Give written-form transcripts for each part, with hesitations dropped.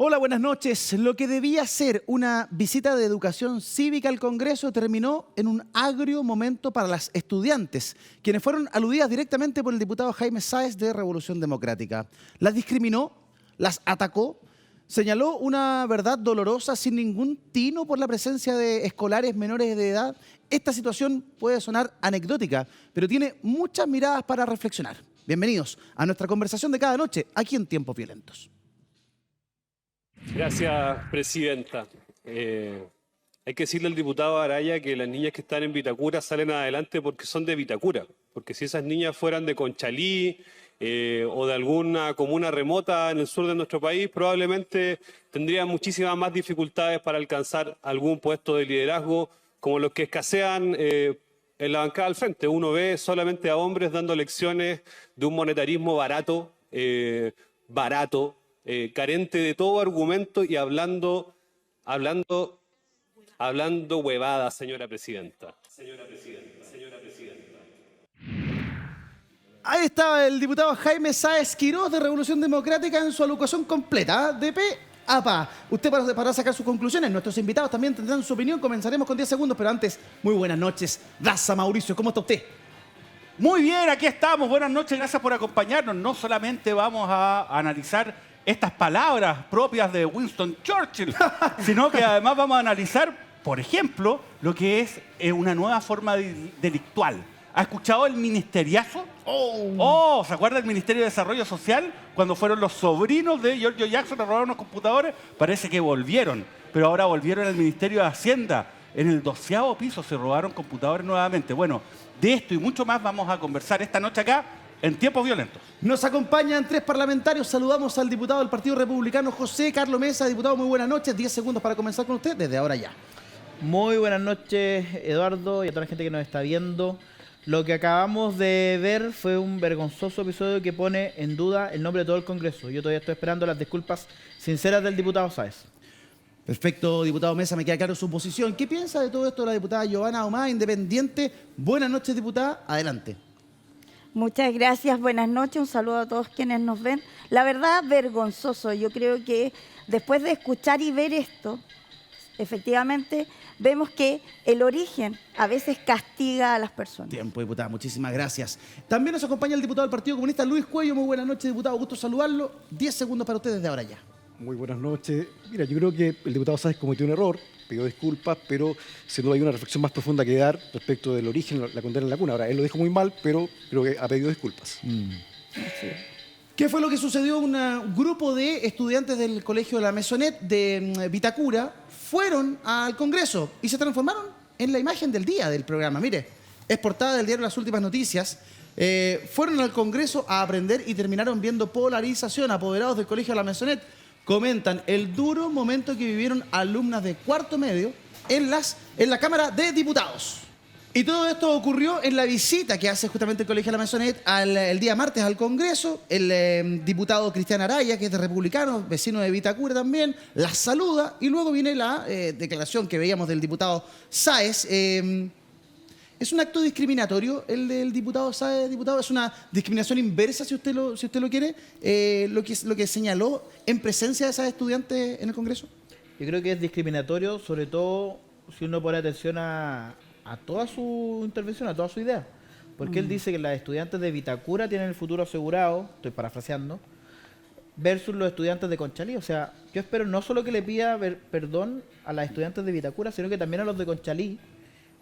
Hola, buenas noches. Lo que debía ser una visita de educación cívica al Congreso terminó en un agrio momento para las estudiantes, quienes fueron aludidas directamente por el diputado Jaime Sáez de Revolución Democrática. Las discriminó, las atacó, señaló una verdad dolorosa sin ningún tino por la presencia de escolares menores de edad. Esta situación puede sonar anecdótica, pero tiene muchas miradas para reflexionar. Bienvenidos a nuestra conversación de cada noche, aquí en Tiempos Violentos. Gracias, presidenta. Hay que decirle al diputado Araya que las niñas que están en Vitacura salen adelante porque son de Vitacura. Porque si esas niñas fueran de Conchalí o de alguna comuna remota en el sur de nuestro país, probablemente tendrían muchísimas más dificultades para alcanzar algún puesto de liderazgo como los que escasean en la bancada al frente. Uno ve solamente a hombres dando lecciones de un monetarismo barato, carente de todo argumento y hablando huevadas, señora presidenta. Ahí estaba el diputado Jaime Sáez Quirós de Revolución Democrática en su alocución completa, de pe a pa. Usted para sacar sus conclusiones, nuestros invitados también tendrán su opinión. Comenzaremos con 10 segundos, pero antes, muy buenas noches. Daza Mauricio, ¿cómo está usted? Muy bien, aquí estamos. Buenas noches, gracias por acompañarnos. No solamente vamos a analizar estas palabras propias de Winston Churchill, sino que además vamos a analizar, por ejemplo, lo que es una nueva forma delictual. ¿Ha escuchado el ministeriazo? ¿Se acuerda del Ministerio de Desarrollo Social? Cuando fueron los sobrinos de Giorgio Jackson a robar unos computadores. Parece que volvieron, pero ahora volvieron al Ministerio de Hacienda. En el 12º piso se robaron computadores nuevamente. Bueno, de esto y mucho más vamos a conversar esta noche acá en Tiempos Violentos. Nos acompañan 3 parlamentarios. Saludamos al diputado del Partido Republicano, José Carlos Mesa. Diputado, muy buenas noches. 10 segundos para comenzar con usted desde ahora ya. Muy buenas noches, Eduardo, y a toda la gente que nos está viendo. Lo que acabamos de ver fue un vergonzoso episodio que pone en duda el nombre de todo el Congreso. Yo todavía estoy esperando las disculpas sinceras del diputado Sáez. Perfecto, diputado Mesa, me queda claro su posición. ¿Qué piensa de todo esto la diputada Giovanna Ahumada, independiente? Buenas noches, diputada. Adelante. Muchas gracias, buenas noches, un saludo a todos quienes nos ven. La verdad, vergonzoso. Yo creo que después de escuchar y ver esto, efectivamente, vemos que el origen a veces castiga a las personas. Tiempo, diputada, muchísimas gracias. También nos acompaña el diputado del Partido Comunista, Luis Cuello. Muy buenas noches, diputado, gusto saludarlo. 10 segundos para usted desde ahora ya. Muy buenas noches. Mira, yo creo que el diputado Sáez cometió un error, pidió disculpas, pero sin duda hay una reflexión más profunda que dar respecto del origen, la condena en la cuna. Ahora, él lo dijo muy mal, pero creo que ha pedido disculpas. ¿Qué fue lo que sucedió? Un grupo de estudiantes del Colegio de la Maisonette de Vitacura fueron al Congreso y se transformaron en la imagen del día del programa. Mire, es portada del diario Las Últimas Noticias. Fueron al Congreso a aprender y terminaron viendo polarización. Apoderados del Colegio de la Maisonette comentan el duro momento que vivieron alumnas de cuarto medio en la Cámara de Diputados. Y todo esto ocurrió en la visita que hace justamente el Colegio de la Maisonette el día martes al Congreso. El diputado Cristian Araya, que es de Republicano, vecino de Vitacura también, las saluda y luego viene la declaración que veíamos del diputado Sáez. ¿Es un acto discriminatorio el del diputado Sáez, diputado? ¿Es una discriminación inversa, si usted lo quiere, lo que señaló en presencia de esas estudiantes en el Congreso? Yo creo que es discriminatorio, sobre todo si uno pone atención a toda su intervención, a toda su idea. Porque él dice que las estudiantes de Vitacura tienen el futuro asegurado, estoy parafraseando, versus los estudiantes de Conchalí. O sea, yo espero no solo que le pida perdón a las estudiantes de Vitacura, sino que también a los de Conchalí,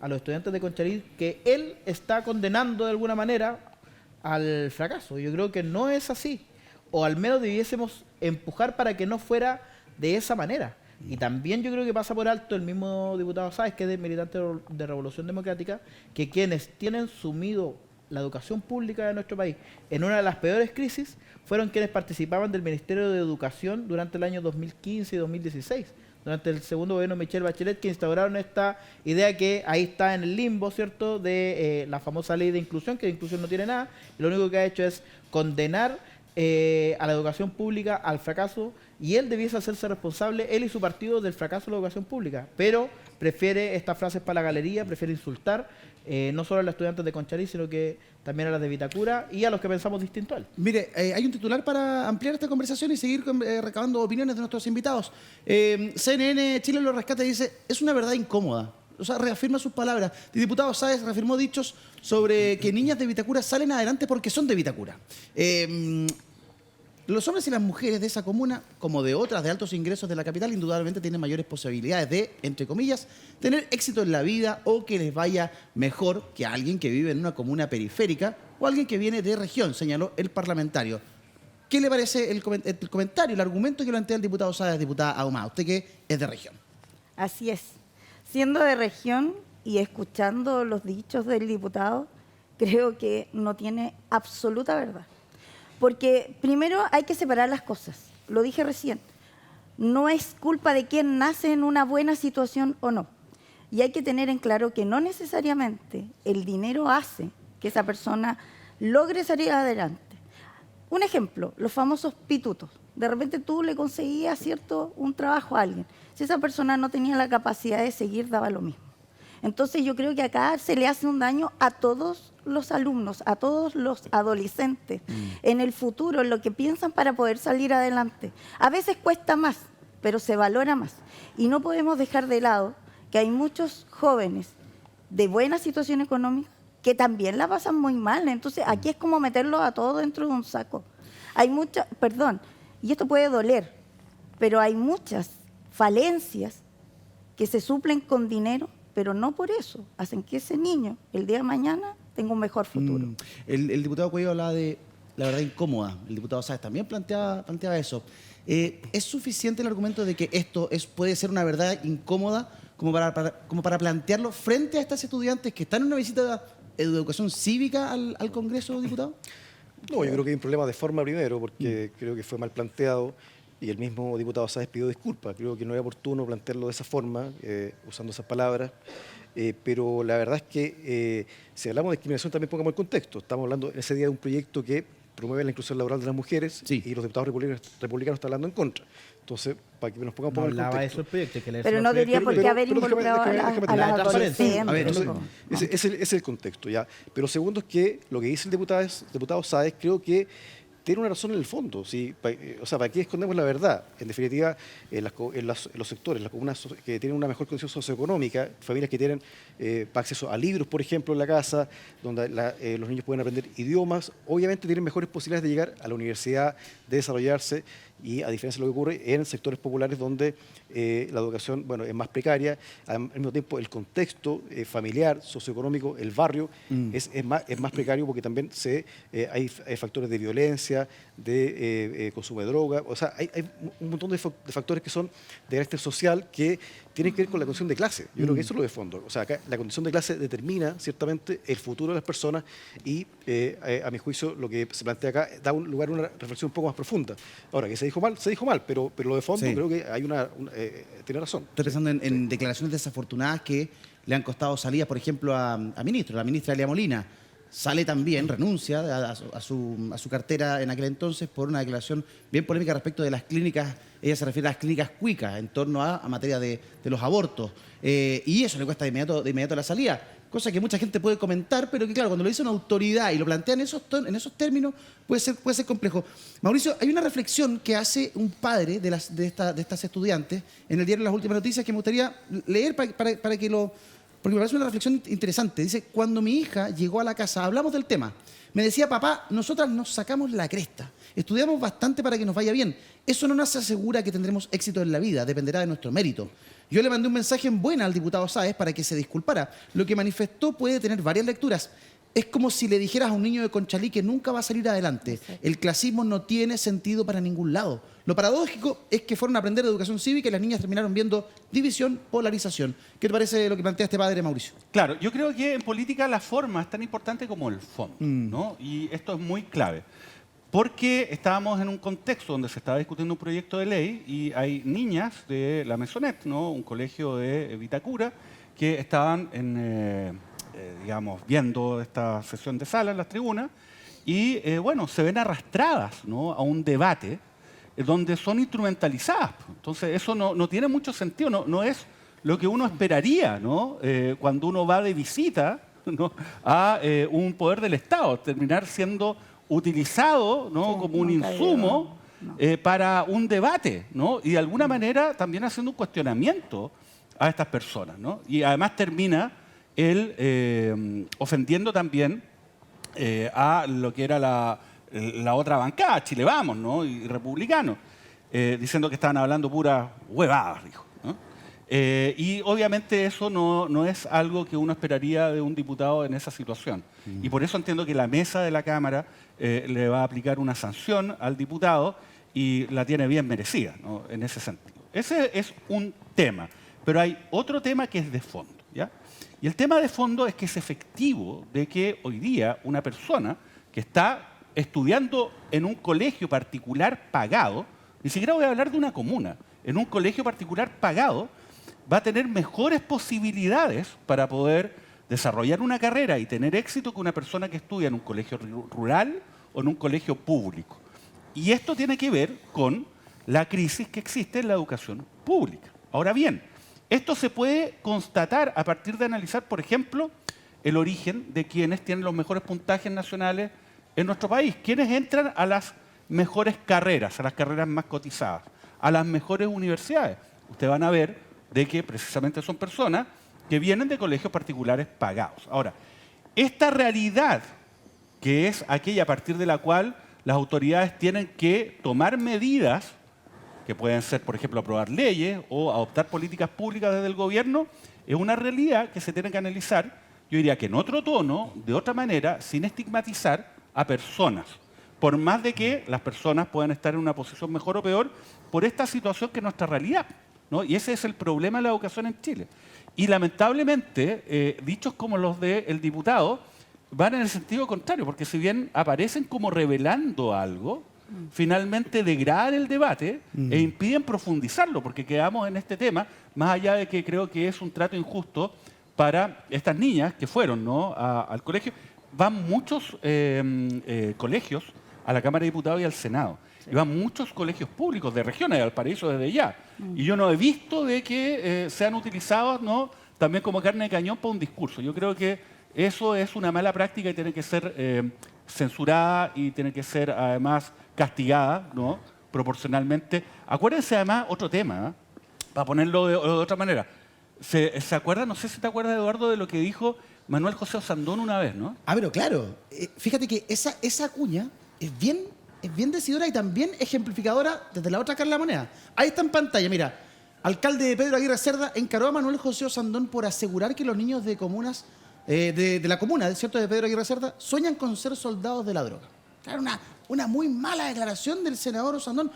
a los estudiantes de Conchalí, que él está condenando de alguna manera al fracaso. Yo creo que no es así. O al menos debiésemos empujar para que no fuera de esa manera. Y también yo creo que pasa por alto el mismo diputado Sáez, que es militante de Revolución Democrática, que quienes tienen sumido la educación pública de nuestro país en una de las peores crisis fueron quienes participaban del Ministerio de Educación durante el año 2015 y 2016. Durante el segundo gobierno de Michelle Bachelet, que instauraron esta idea que ahí está en el limbo, ¿cierto?, de la famosa ley de inclusión, que de inclusión no tiene nada, y lo único que ha hecho es condenar a la educación pública al fracaso, y él debiese hacerse responsable, él y su partido, del fracaso de la educación pública. Pero prefiere estas frases para la galería, prefiere insultar no solo a los estudiantes de Conchalí, sino que también a las de Vitacura y a los que pensamos distinto a él. Mire, hay un titular para ampliar esta conversación y seguir recabando opiniones de nuestros invitados. CNN Chile lo rescata y dice, es una verdad incómoda. O sea, reafirma sus palabras. El diputado Sáez reafirmó dichos sobre que niñas de Vitacura salen adelante porque son de Vitacura. Los hombres y las mujeres de esa comuna, como de otras de altos ingresos de la capital, indudablemente tienen mayores posibilidades de, entre comillas, tener éxito en la vida o que les vaya mejor que a alguien que vive en una comuna periférica o alguien que viene de región, señaló el parlamentario. ¿Qué le parece el comentario, el argumento que plantea el diputado Sáez, diputada Ahumada? Usted que es de región. Así es. Siendo de región y escuchando los dichos del diputado, creo que no tiene absoluta verdad. Porque primero hay que separar las cosas. Lo dije recién. No es culpa de quién nace en una buena situación o no. Y hay que tener en claro que no necesariamente el dinero hace que esa persona logre salir adelante. Un ejemplo, los famosos pitutos. De repente tú le conseguías, ¿cierto?, un trabajo a alguien. Si esa persona no tenía la capacidad de seguir, daba lo mismo. Entonces yo creo que acá se le hace un daño a todos los alumnos, a todos los adolescentes, en el futuro, en lo que piensan para poder salir adelante. A veces cuesta más, pero se valora más. Y no podemos dejar de lado que hay muchos jóvenes de buena situación económica que también la pasan muy mal. Entonces aquí es como meterlos a todos dentro de un saco. Hay muchas, perdón, y esto puede doler, pero hay muchas falencias que se suplen con dinero, pero no por eso hacen que ese niño el día de mañana tenga un mejor futuro. El diputado Cuello hablaba de la verdad incómoda. El diputado Sáez también planteaba eso. ¿Es suficiente el argumento de que esto puede ser una verdad incómoda como para plantearlo frente a estos estudiantes que están en una visita de educación cívica al Congreso, diputado? No, yo creo que hay un problema de forma primero, porque creo que fue mal planteado y el mismo diputado Sáez pidió disculpas. Creo que no era oportuno plantearlo de esa forma, usando esas palabras. Pero la verdad es que si hablamos de discriminación también pongamos el contexto. Estamos hablando en ese día de un proyecto que promueve la inclusión laboral de las mujeres, sí, y los diputados republicanos están hablando en contra. Entonces, para que nos pongamos en el contexto. Eso el proyecto, que pero no debería por qué haber involucrado a las adolescentes. A ver, ese es el contexto, ¿ya? Pero segundo es que lo que dice el diputado Sáez, creo que tiene una razón en el fondo. ¿Sí? O sea, ¿para qué escondemos la verdad? En definitiva, en los sectores, las comunas que tienen una mejor condición socioeconómica, familias que tienen acceso a libros, por ejemplo, en la casa, donde los niños pueden aprender idiomas, obviamente tienen mejores posibilidades de llegar a la universidad, de desarrollarse, y a diferencia de lo que ocurre en sectores populares donde la educación, bueno, es más precaria, al mismo tiempo el contexto familiar, socioeconómico, el barrio es más precario, porque también hay factores de violencia, de consumo de droga. O sea, hay un montón de factores que son de carácter social que tienen que ver con la condición de clase. Yo creo que eso es lo de fondo. O sea, acá la condición de clase determina ciertamente el futuro de las personas y, a mi juicio, lo que se plantea acá da lugar a una reflexión un poco más profunda. Ahora, que se dijo mal, pero lo de fondo, sí, creo que hay tiene razón. Estoy pensando en declaraciones desafortunadas que le han costado salidas, por ejemplo, a ministros. La ministra Elia Molina sale también, renuncia a su cartera en aquel entonces por una declaración bien polémica respecto de las clínicas. Ella se refiere a las clínicas cuicas en torno a materia de los abortos. Y eso le cuesta de inmediato la salida. Cosa que mucha gente puede comentar, pero que claro, cuando lo dice una autoridad y lo plantea en esos términos, puede ser complejo. Mauricio, hay una reflexión que hace un padre de estas estudiantes en el diario Las Últimas Noticias que me gustaría leer para que lo... Porque me parece una reflexión interesante. Dice, cuando mi hija llegó a la casa, hablamos del tema. Me decía, papá, nosotras nos sacamos la cresta. Estudiamos bastante para que nos vaya bien. Eso no nos asegura que tendremos éxito en la vida. Dependerá de nuestro mérito. Yo le mandé un mensaje en buena al diputado Sáez para que se disculpara. Lo que manifestó puede tener varias lecturas. Es como si le dijeras a un niño de Conchalí que nunca va a salir adelante. El clasismo no tiene sentido para ningún lado. Lo paradójico es que fueron a aprender educación cívica y las niñas terminaron viendo división, polarización. ¿Qué te parece lo que plantea este padre, Mauricio? Claro, yo creo que en política la forma es tan importante como el fondo, ¿no? Y esto es muy clave. Porque estábamos en un contexto donde se estaba discutiendo un proyecto de ley y hay niñas de la Mesonet, ¿no? Un colegio de Vitacura, que estaban digamos, viendo esta sesión de sala en las tribunas, y, bueno, se ven arrastradas, ¿no?, a un debate donde son instrumentalizadas. Entonces, eso no tiene mucho sentido, no es lo que uno esperaría, ¿no?, cuando uno va de visita, ¿no?, a un poder del Estado, terminar siendo utilizado, ¿no?, Sí, como un nunca insumo para un debate, ¿no?, y de alguna manera también haciendo un cuestionamiento a estas personas, ¿no? Y además termina él ofendiendo también a lo que era la otra bancada, Chile Vamos, ¿no?, y republicanos, diciendo que estaban hablando puras huevadas, dijo, ¿no? Y obviamente eso no es algo que uno esperaría de un diputado en esa situación. Y por eso entiendo que la mesa de la Cámara le va a aplicar una sanción al diputado y la tiene bien merecida, ¿no?, en ese sentido. Ese es un tema. Pero hay otro tema que es de fondo, ¿ya? Y el tema de fondo es que es efectivo de que hoy día una persona que está estudiando en un colegio particular pagado, ni siquiera voy a hablar de una comuna, en un colegio particular pagado, va a tener mejores posibilidades para poder desarrollar una carrera y tener éxito que una persona que estudia en un colegio rural o en un colegio público. Y esto tiene que ver con la crisis que existe en la educación pública. Ahora bien, esto se puede constatar a partir de analizar, por ejemplo, el origen de quienes tienen los mejores puntajes nacionales en nuestro país, quienes entran a las mejores carreras, a las carreras más cotizadas, a las mejores universidades. Ustedes van a ver de que precisamente son personas que vienen de colegios particulares pagados. Ahora, esta realidad, que es aquella a partir de la cual las autoridades tienen que tomar medidas, que pueden ser, por ejemplo, aprobar leyes o adoptar políticas públicas desde el gobierno, es una realidad que se tiene que analizar, yo diría que en otro tono, de otra manera, sin estigmatizar a personas, por más de que las personas puedan estar en una posición mejor o peor por esta situación que es nuestra realidad, ¿no? Y ese es el problema de la educación en Chile. Y lamentablemente, dichos como los del diputado van en el sentido contrario, porque si bien aparecen como revelando algo, finalmente degradan el debate e impiden profundizarlo, porque quedamos en este tema, más allá de que creo que es un trato injusto para estas niñas que fueron, ¿no?, al colegio. Van muchos colegios a la Cámara de Diputados y al Senado. Y van muchos colegios públicos de regiones, de Valparaíso desde ya. Y yo no he visto de que sean utilizados, ¿no?, también como carne de cañón para un discurso. Yo creo que eso es una mala práctica y tiene que ser censurada y tiene que ser además castigada, ¿no?, proporcionalmente. Acuérdense además otro tema, para ponerlo de otra manera. ¿Se acuerdan? No sé si te acuerdas, Eduardo, de lo que dijo Manuel José Osandón una vez, ¿no? Ah, pero claro, fíjate que esa cuña es bien decidora y también ejemplificadora desde la otra cara de la moneda. Ahí está en pantalla, mira. Alcalde de Pedro Aguirre Cerda encaró a Manuel José Osandón por asegurar que los niños de comunas, de la comuna, ¿cierto?, de Pedro Aguirre Cerda, sueñan con ser soldados de la droga. Claro, una muy mala declaración del senador Osandón.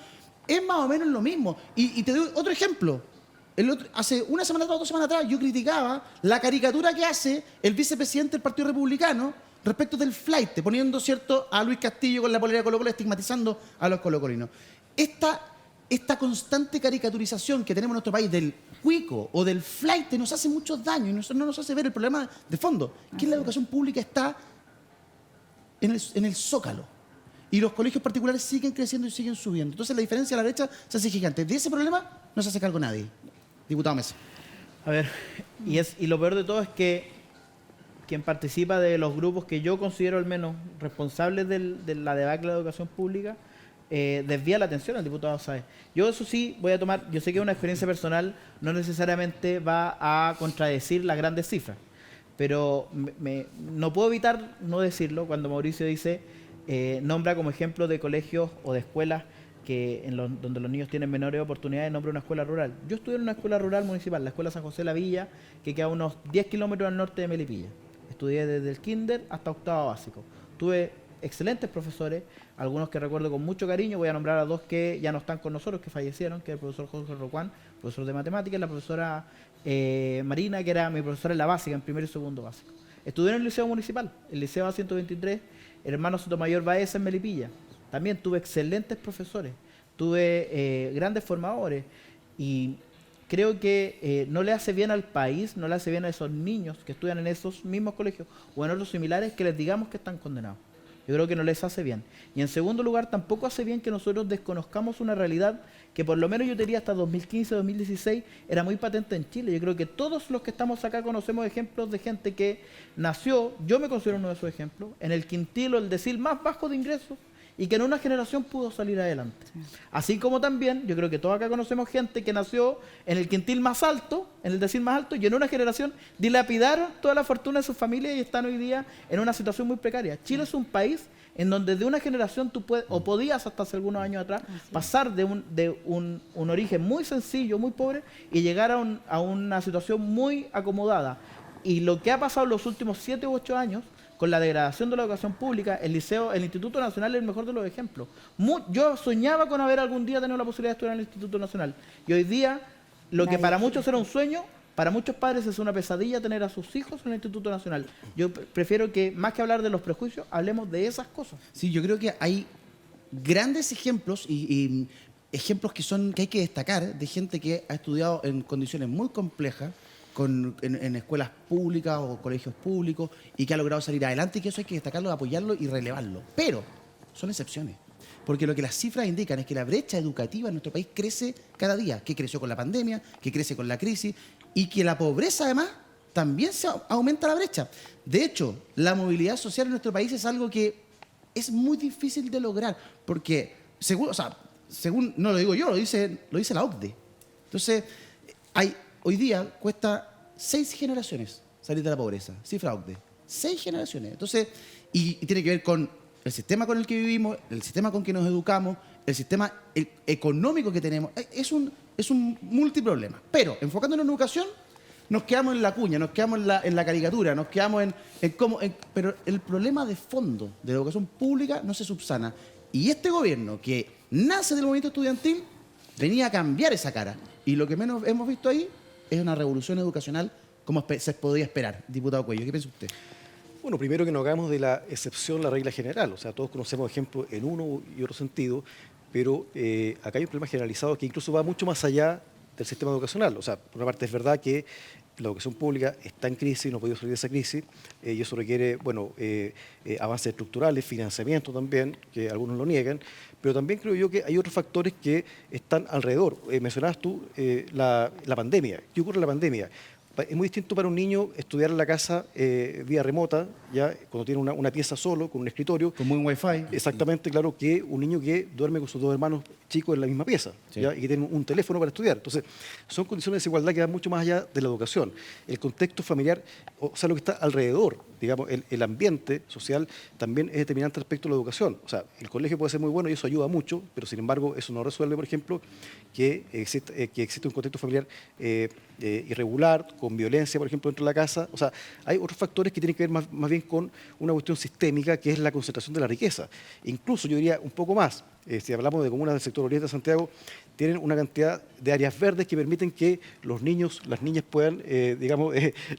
Es más o menos lo mismo. Y te doy otro ejemplo. Hace una semana atrás o 2 semanas atrás yo criticaba la caricatura que hace el vicepresidente del Partido Republicano respecto del flight, poniendo, ¿cierto?, a Luis Castillo con la polera de Colo-Colo, estigmatizando a los colocolinos. Esta constante caricaturización que tenemos en nuestro país del cuico o del flight nos hace mucho daño y no nos hace ver el problema de fondo, que la educación pública está en el zócalo. Y los colegios particulares siguen creciendo y siguen subiendo. Entonces la diferencia a la derecha se hace gigante. De ese problema no se hace cargo nadie. Diputado Mesa. A ver, y lo peor de todo es que quien participa de los grupos que yo considero al menos responsables de la debacle de la educación pública, desvía la atención al diputado Sáez. Yo eso sí voy a tomar, yo sé que una experiencia personal no necesariamente va a contradecir las grandes cifras, pero no puedo evitar no decirlo cuando Mauricio dice, nombra como ejemplo de colegios o de escuelas donde los niños tienen menores oportunidades, nombra una escuela rural. Yo estudié en una escuela rural municipal, la Escuela San José de la Villa, que queda a unos 10 kilómetros al norte de Melipilla. Estudié desde el kinder hasta octavo básico. Tuve excelentes profesores, algunos que recuerdo con mucho cariño. Voy a nombrar a 2 que ya no están con nosotros, que fallecieron, que es el profesor Jorge Rocuán, profesor de matemáticas, y la profesora Marina, que era mi profesora en la básica, en primero y segundo básico. Estudié en el Liceo Municipal, el Liceo A123, el hermano Sotomayor Baeza en Melipilla. También tuve excelentes profesores, tuve grandes formadores y creo que no le hace bien al país, no le hace bien a esos niños que estudian en esos mismos colegios o en otros similares que les digamos que están condenados. Yo creo que no les hace bien. Y en segundo lugar, tampoco hace bien que nosotros desconozcamos una realidad que por lo menos yo te diría hasta 2015, 2016, era muy patente en Chile. Yo creo que todos los que estamos acá conocemos ejemplos de gente que nació, yo me considero uno de esos ejemplos, en el quintil o el decil más bajo de ingresos, y que en una generación pudo salir adelante. Así como también, yo creo que todos acá conocemos gente que nació en el quintil más alto, en el decil más alto, y en una generación dilapidaron toda la fortuna de sus familias y están hoy día en una situación muy precaria. Chile es un país en donde de una generación tú puedes, o podías hasta hace algunos años atrás, pasar de un origen muy sencillo, muy pobre, y llegar a una situación muy acomodada. Y lo que ha pasado en los últimos 7 u 8 años, con la degradación de la educación pública, el Instituto Nacional es el mejor de los ejemplos. Yo soñaba con haber algún día tenido la posibilidad de estudiar en el Instituto Nacional. Y hoy día, lo que para muchos era un sueño, para muchos padres es una pesadilla tener a sus hijos en el Instituto Nacional. Yo prefiero que, más que hablar de los prejuicios, hablemos de esas cosas. Sí, yo creo que hay grandes ejemplos y ejemplos que hay que destacar de gente que ha estudiado en condiciones muy complejas, en escuelas públicas o colegios públicos y que ha logrado salir adelante, y que eso hay que destacarlo, apoyarlo y relevarlo. Pero son excepciones, porque lo que las cifras indican es que la brecha educativa en nuestro país crece cada día, que creció con la pandemia, que crece con la crisis, y que la pobreza además también aumenta la brecha. De hecho, la movilidad social en nuestro país es algo que es muy difícil de lograr, porque según no lo digo yo, lo dice la OCDE. Entonces, hoy día cuesta 6 generaciones salir de la pobreza, cifra OCDE. 6 generaciones. Entonces, y tiene que ver con el sistema con el que vivimos, el sistema con que nos educamos, el sistema económico que tenemos. Es un multiproblema. Pero, enfocándonos en educación, nos quedamos en la cuña, nos quedamos en la caricatura, nos quedamos en cómo... pero el problema de fondo de la educación pública no se subsana. Y este gobierno, que nace del movimiento estudiantil, venía a cambiar esa cara. Y lo que menos hemos visto ahí es una revolución educacional como se podía esperar. Diputado Cuello, ¿qué piensa usted? Bueno, primero que no hagamos de la excepción la regla general. O sea, todos conocemos ejemplos en uno y otro sentido, pero acá hay un problema generalizado que incluso va mucho más allá del sistema educacional. O sea, por una parte es verdad que la educación pública está en crisis, no ha podido salir de esa crisis, y eso requiere, avances estructurales, financiamiento también, que algunos lo niegan, pero también creo yo que hay otros factores que están alrededor. Mencionabas tú la pandemia. ¿Qué ocurre en la pandemia? Es muy distinto para un niño estudiar en la casa vía remota, ya cuando tiene una pieza solo, con un escritorio. Con buen wifi. Exactamente, claro, que un niño que duerme con sus 2 hermanos chicos en la misma pieza, sí, ¿ya? Y que tiene un teléfono para estudiar. Entonces, son condiciones de desigualdad que van mucho más allá de la educación. El contexto familiar, o sea, lo que está alrededor, digamos, el ambiente social también es determinante respecto a la educación. O sea, el colegio puede ser muy bueno y eso ayuda mucho, pero sin embargo eso no resuelve, por ejemplo, que existe un contexto familiar irregular, con violencia, por ejemplo, dentro de la casa. O sea, hay otros factores que tienen que ver más bien con una cuestión sistémica, que es la concentración de la riqueza. Incluso yo diría un poco más, si hablamos de comunas del sector oriente de Santiago, tienen una cantidad de áreas verdes que permiten que los niños, las niñas puedan,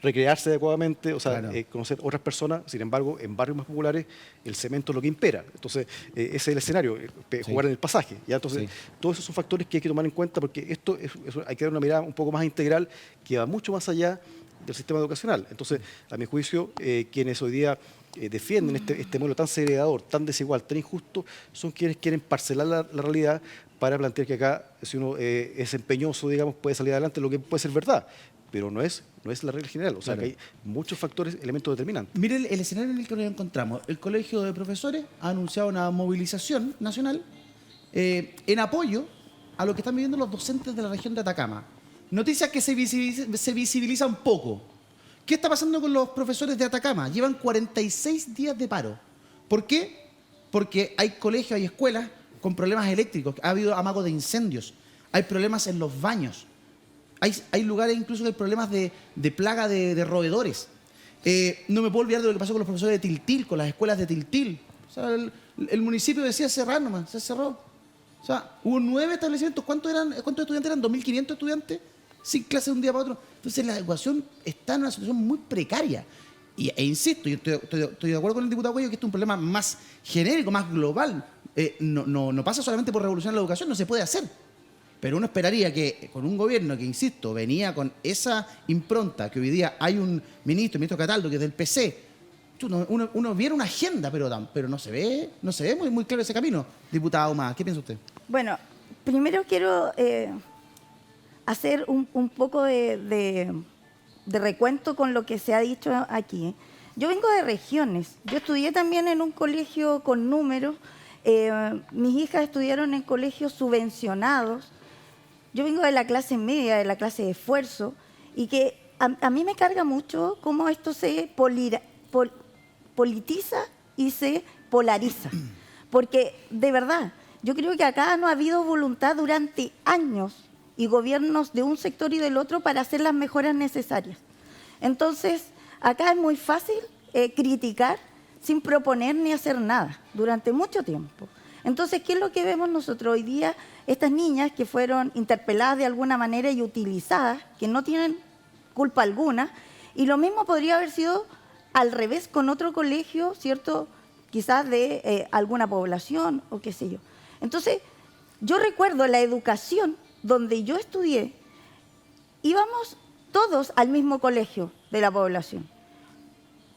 recrearse adecuadamente, o sea, claro, conocer otras personas. Sin embargo, en barrios más populares, el cemento es lo que impera. Entonces, ese es el escenario, jugar en el pasaje. ¿Ya? Entonces, todos esos son factores que hay que tomar en cuenta, porque esto hay que dar una mirada un poco más integral, que va mucho más allá del sistema educacional. Entonces, a mi juicio, quienes hoy día defienden este modelo tan segregador, tan desigual, tan injusto, son quienes quieren parcelar la realidad para plantear que acá, si uno es empeñoso, digamos, puede salir adelante, lo que puede ser verdad, pero no es la regla general. O sea, claro, que hay muchos factores, elementos determinantes. Mire el escenario en el que nos encontramos. El Colegio de Profesores ha anunciado una movilización nacional en apoyo a lo que están viviendo los docentes de la región de Atacama. Noticias que se visibilizan poco. ¿Qué está pasando con los profesores de Atacama? Llevan 46 días de paro. ¿Por qué? Porque hay colegios, hay escuelas con problemas eléctricos, ha habido amagos de incendios, hay problemas en los baños, hay lugares incluso que hay problemas de plaga de roedores. No me puedo olvidar de lo que pasó con los profesores de Tiltil, con las escuelas de Tiltil. O sea, el municipio decía cerrar nomás, se cerró. O sea, hubo 9 establecimientos. ¿Cuántos estudiantes eran? ¿2.500 estudiantes? Sin clase de un día para otro. Entonces la educación está en una situación muy precaria. E insisto, yo estoy de acuerdo con el diputado Cuello que este es un problema más genérico, más global. No pasa solamente por revolucionar la educación, no se puede hacer. Pero uno esperaría que con un gobierno que, insisto, venía con esa impronta, que hoy día hay un ministro, el ministro Cataldo, que es del PC, uno viera una agenda, pero no se ve muy claro ese camino. Diputada Ahumada, ¿qué piensa usted? Bueno, primero quiero hacer un poco de recuento con lo que se ha dicho aquí. Yo vengo de regiones. Yo estudié también en un colegio con números. Mis hijas estudiaron en colegios subvencionados. Yo vengo de la clase media, de la clase de esfuerzo, y que a mí me carga mucho cómo esto se politiza y se polariza. Porque, de verdad, yo creo que acá no ha habido voluntad durante años y gobiernos de un sector y del otro para hacer las mejoras necesarias. Entonces, acá es muy fácil criticar sin proponer ni hacer nada durante mucho tiempo. Entonces, ¿qué es lo que vemos nosotros hoy día? Estas niñas que fueron interpeladas de alguna manera y utilizadas, que no tienen culpa alguna, y lo mismo podría haber sido al revés con otro colegio, ¿cierto? Quizás de alguna población o qué sé yo. Entonces, yo recuerdo la educación donde yo estudié, íbamos todos al mismo colegio de la población.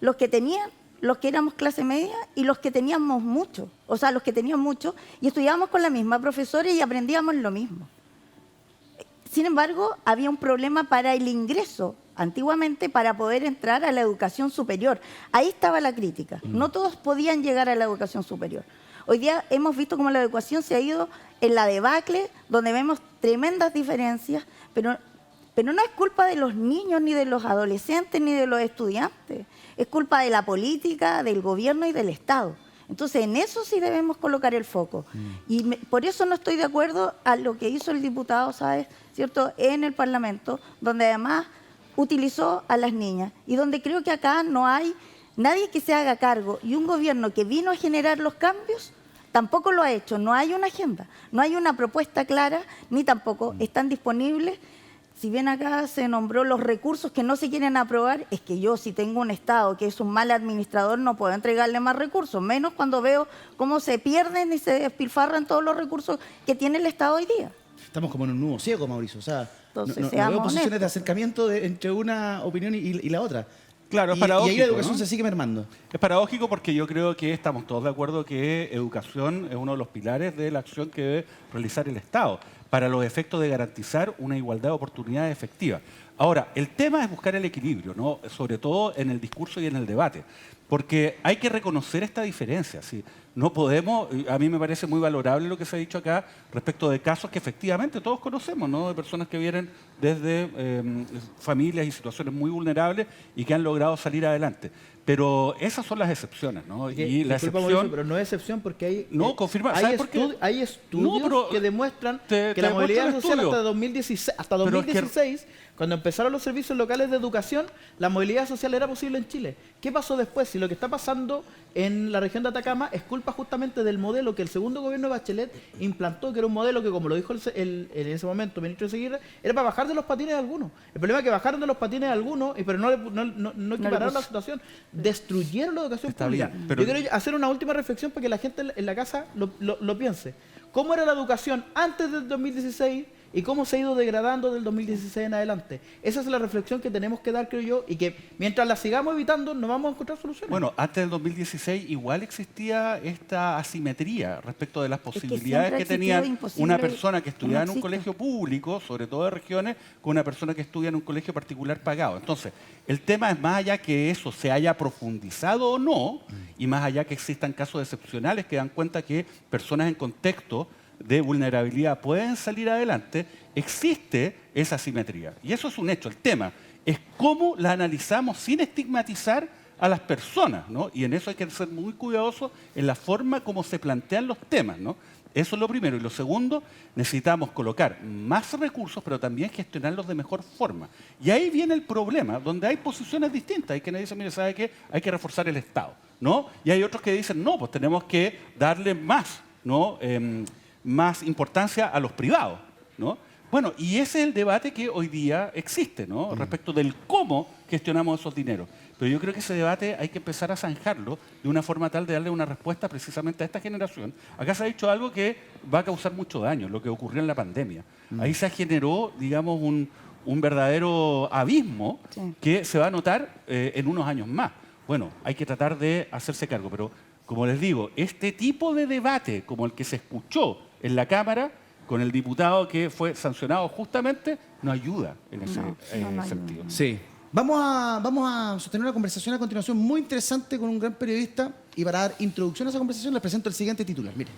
Los que éramos clase media y los que teníamos mucho, o sea, los que tenían mucho, y estudiábamos con la misma profesora y aprendíamos lo mismo. Sin embargo, había un problema para el ingreso, antiguamente, para poder entrar a la educación superior. Ahí estaba la crítica. No todos podían llegar a la educación superior. Hoy día hemos visto cómo la educación se ha ido en la debacle, donde vemos tremendas diferencias, pero no es culpa de los niños, ni de los adolescentes, ni de los estudiantes. Es culpa de la política, del gobierno y del Estado. Entonces, en eso sí debemos colocar el foco. Y por eso no estoy de acuerdo a lo que hizo el diputado, ¿sabes? ¿Cierto? En el Parlamento, donde además utilizó a las niñas y donde creo que acá no hay nadie que se haga cargo, y un gobierno que vino a generar los cambios tampoco lo ha hecho. No hay una agenda, no hay una propuesta clara, ni tampoco están disponibles. Si bien acá se nombró los recursos que no se quieren aprobar, es que yo, si tengo un Estado que es un mal administrador, no puedo entregarle más recursos, menos cuando veo cómo se pierden y se despilfarran todos los recursos que tiene el Estado hoy día. Estamos como en un nudo ciego, Mauricio. O sea, Entonces, no seamos veo posiciones honestos. de acercamiento entre una opinión y la otra. Claro, es y paradójico, ahí la educación ¿no? se sigue mermando. Es paradójico porque yo creo que estamos todos de acuerdo que educación es uno de los pilares de la acción que debe realizar el Estado para los efectos de garantizar una igualdad de oportunidades efectiva. Ahora, el tema es buscar el equilibrio, ¿no? Sobre todo en el discurso y en el debate, porque hay que reconocer esta diferencia. ¿Sí? No podemos, a mí me parece muy valorable lo que se ha dicho acá respecto de casos que efectivamente todos conocemos, ¿no? De personas que vienen desde familias y situaciones muy vulnerables y que han logrado salir adelante. Pero esas son las excepciones, ¿no? Y la Disculpa, excepción... Mauricio, pero no es excepción porque hay, No, confirma. ¿Sabes por qué? hay estudios No, pero que demuestran te que la movilidad demuestra el social estudio. hasta 2016, cuando empezaron los servicios locales de educación, la movilidad social era posible en Chile. ¿Qué pasó después? Si lo que está pasando en la región de Atacama es culpa justamente del modelo que el segundo gobierno de Bachelet implantó, que era un modelo que, como lo dijo en ese momento el ministro de Seguirre, era para bajar de los patines de algunos. El problema es que bajaron de los patines de algunos, pero no equipararon la situación. Destruyeron la educación Está pública. bien, pero- Yo quiero hacer una última reflexión para que la gente en la casa lo piense. ¿Cómo era la educación antes del 2016 y cómo se ha ido degradando del 2016 en adelante? Esa es la reflexión que tenemos que dar, creo yo, y que mientras la sigamos evitando no vamos a encontrar soluciones. Bueno, antes del 2016 igual existía esta asimetría respecto de las posibilidades siempre que ha existido tenía imposible, una persona que estudiaba en no un existe. colegio público, sobre todo de regiones, con una persona que estudia en un colegio particular pagado. Entonces, el tema es más allá que eso se haya profundizado o no, y más allá que existan casos excepcionales que dan cuenta que personas en contexto de vulnerabilidad pueden salir adelante, existe esa asimetría. Y eso es un hecho. El tema es cómo la analizamos sin estigmatizar a las personas, ¿no? Y en eso hay que ser muy cuidadosos en la forma como se plantean los temas, ¿no? Eso es lo primero. Y lo segundo, necesitamos colocar más recursos, pero también gestionarlos de mejor forma. Y ahí viene el problema, donde hay posiciones distintas. Hay quienes dicen, mire, ¿sabe qué? Hay que reforzar el Estado, ¿no? Y hay otros que dicen, no, pues tenemos que darle más, ¿no? Más importancia a los privados, ¿no? Bueno, y ese es el debate que hoy día existe, ¿no? Respecto del cómo gestionamos esos dineros. Pero yo creo que ese debate hay que empezar a zanjarlo de una forma tal de darle una respuesta precisamente a esta generación. Acá se ha dicho algo que va a causar mucho daño, lo que ocurrió en la pandemia. Ahí se generó, digamos, un verdadero abismo Sí. que se va a notar en unos años más. bueno, hay que tratar de hacerse cargo. Pero, como les digo, este tipo de debate, como el que se escuchó en la Cámara, con el diputado que fue sancionado justamente, no ayuda en ese sentido. Sí. Vamos a sostener una conversación a continuación muy interesante con un gran periodista, y para dar introducción a esa conversación les presento el siguiente titular. Miren.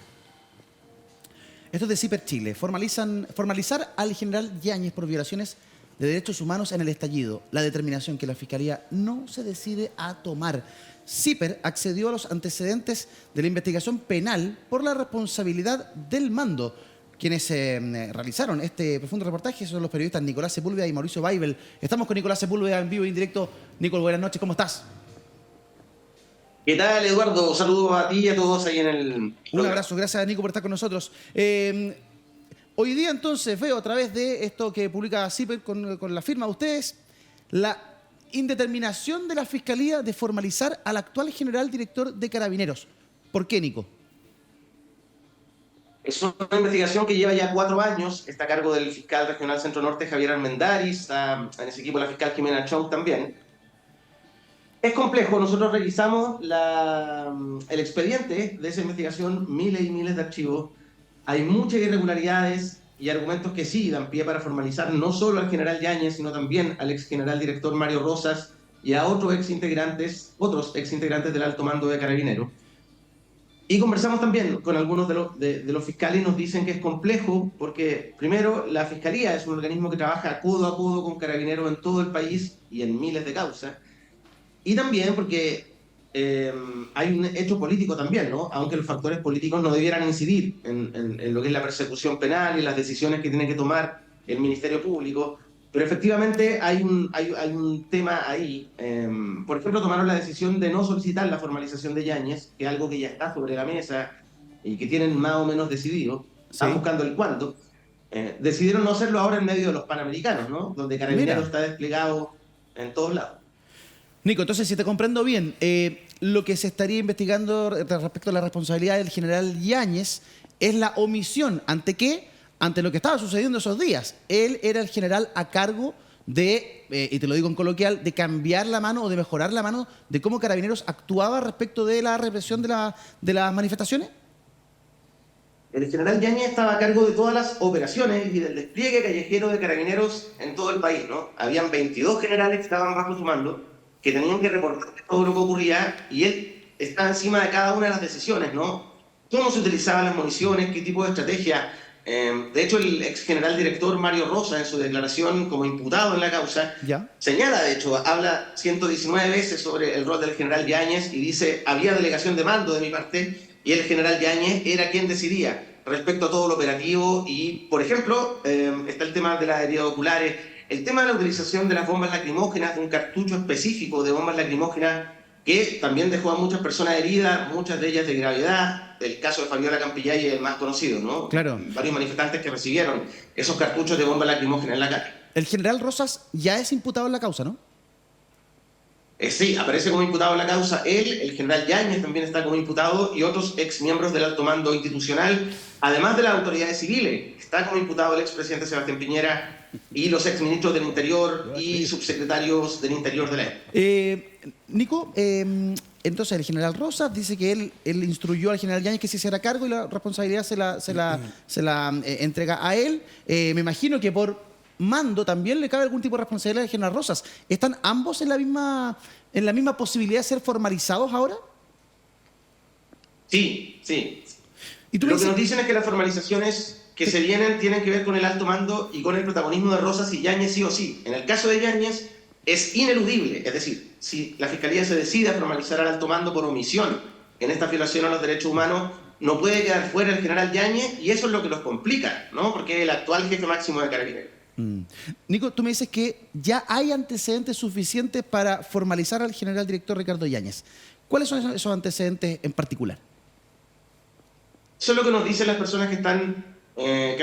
Esto es de CIPER Chile. Formalizar al general Yáñez por violaciones de derechos humanos en el estallido. La determinación que la Fiscalía no se decide a tomar. CIPER accedió a los antecedentes de la investigación penal por la responsabilidad del mando. Quienes realizaron este profundo reportaje son los periodistas Nicolás Sepúlveda y Mauricio Weibel. Estamos con Nicolás Sepúlveda en vivo y en directo. Nicolás, buenas noches, ¿cómo estás? ¿Qué tal, Eduardo? Saludos a ti y a todos ahí en el... Un abrazo, gracias Nico por estar con nosotros. Hoy día entonces veo a través de esto que publica CIPER con la firma de ustedes, la indeterminación de la Fiscalía de formalizar al actual general director de Carabineros. ¿Por qué, Nico? Es una investigación que lleva ya 4 años, está a cargo del fiscal regional Centro Norte, Javier Armendáriz, está en ese equipo la fiscal Jimena Chong también. Es complejo, nosotros revisamos el expediente de esa investigación, miles y miles de archivos. Hay muchas irregularidades y argumentos que sí dan pie para formalizar no solo al general Yáñez, sino también al ex general director Mario Rosas y a otros ex integrantes del alto mando de Carabineros. Y conversamos también con algunos de los fiscales y nos dicen que es complejo porque, primero, la Fiscalía es un organismo que trabaja codo a codo con Carabineros en todo el país y en miles de causas. Y también porque hay un hecho político también, ¿no? Aunque los factores políticos no debieran incidir en lo que es la persecución penal y las decisiones que tiene que tomar el Ministerio Público. Pero efectivamente hay un tema ahí. Por ejemplo, tomaron la decisión de no solicitar la formalización de Yáñez, que es algo que ya está sobre la mesa y que tienen más o menos decidido. Están buscando el cuándo. Decidieron no hacerlo ahora en medio de los Panamericanos, ¿no? Donde Carabineros está desplegado en todos lados. Nico, entonces, si te comprendo bien, lo que se estaría investigando respecto a la responsabilidad del general Yáñez es la omisión. ¿Ante qué? Ante lo que estaba sucediendo esos días. Él era el general a cargo de, y te lo digo en coloquial, de cambiar la mano o de mejorar la mano de cómo Carabineros actuaba respecto de la represión de las manifestaciones. El general Yáñez estaba a cargo de todas las operaciones y del despliegue callejero de Carabineros en todo el país, ¿no? Habían 22 generales que estaban bajo su mando, que tenían que reportar todo lo que ocurría, y él estaba encima de cada una de las decisiones, ¿no? Cómo se utilizaban las municiones, qué tipo de estrategia. De hecho, el ex general director Mario Rosa, en su declaración como imputado en la causa, señala, de hecho, habla 119 veces sobre el rol del general Yáñez y dice: había delegación de mando de mi parte y el general Yáñez era quien decidía respecto a todo lo operativo. Y, por ejemplo, está el tema de las heridas oculares, el tema de la utilización de las bombas lacrimógenas, de un cartucho específico de bombas lacrimógenas que también dejó a muchas personas heridas, muchas de ellas de gravedad. El caso de Fabiola Campillay es el más conocido, ¿no? Claro. Varios manifestantes que recibieron esos cartuchos de bomba lacrimógena en la calle. El general Rosas ya es imputado en la causa, ¿no? Sí, aparece como imputado en la causa. Él, el general Yáñez también está como imputado y otros exmiembros del alto mando institucional, además de las autoridades civiles. Está como imputado el expresidente Sebastián Piñera y los exministros del Interior y subsecretarios del Interior de la época. Nico, entonces el general Rosas dice que él instruyó al general Yáñez que se hiciera cargo y la responsabilidad se la entrega a él. Me imagino que por mando también le cabe algún tipo de responsabilidad al general Rosas. ¿Están ambos en la misma posibilidad de ser formalizados ahora? Sí, sí. ¿Y Lo que nos dicen es que las formalizaciones que se vienen tienen que ver con el alto mando y con el protagonismo de Rosas y Yáñez sí o sí. En el caso de Yáñez es ineludible, es decir, si la Fiscalía se decide a formalizar al alto mando por omisión en esta violación a los derechos humanos, no puede quedar fuera el general Yáñez y eso es lo que los complica, ¿no? Porque es el actual jefe máximo de Carabineros. Nico, tú me dices que ya hay antecedentes suficientes para formalizar al general director Ricardo Yáñez. ¿Cuáles son esos antecedentes en particular? Eso es lo que nos dicen las personas que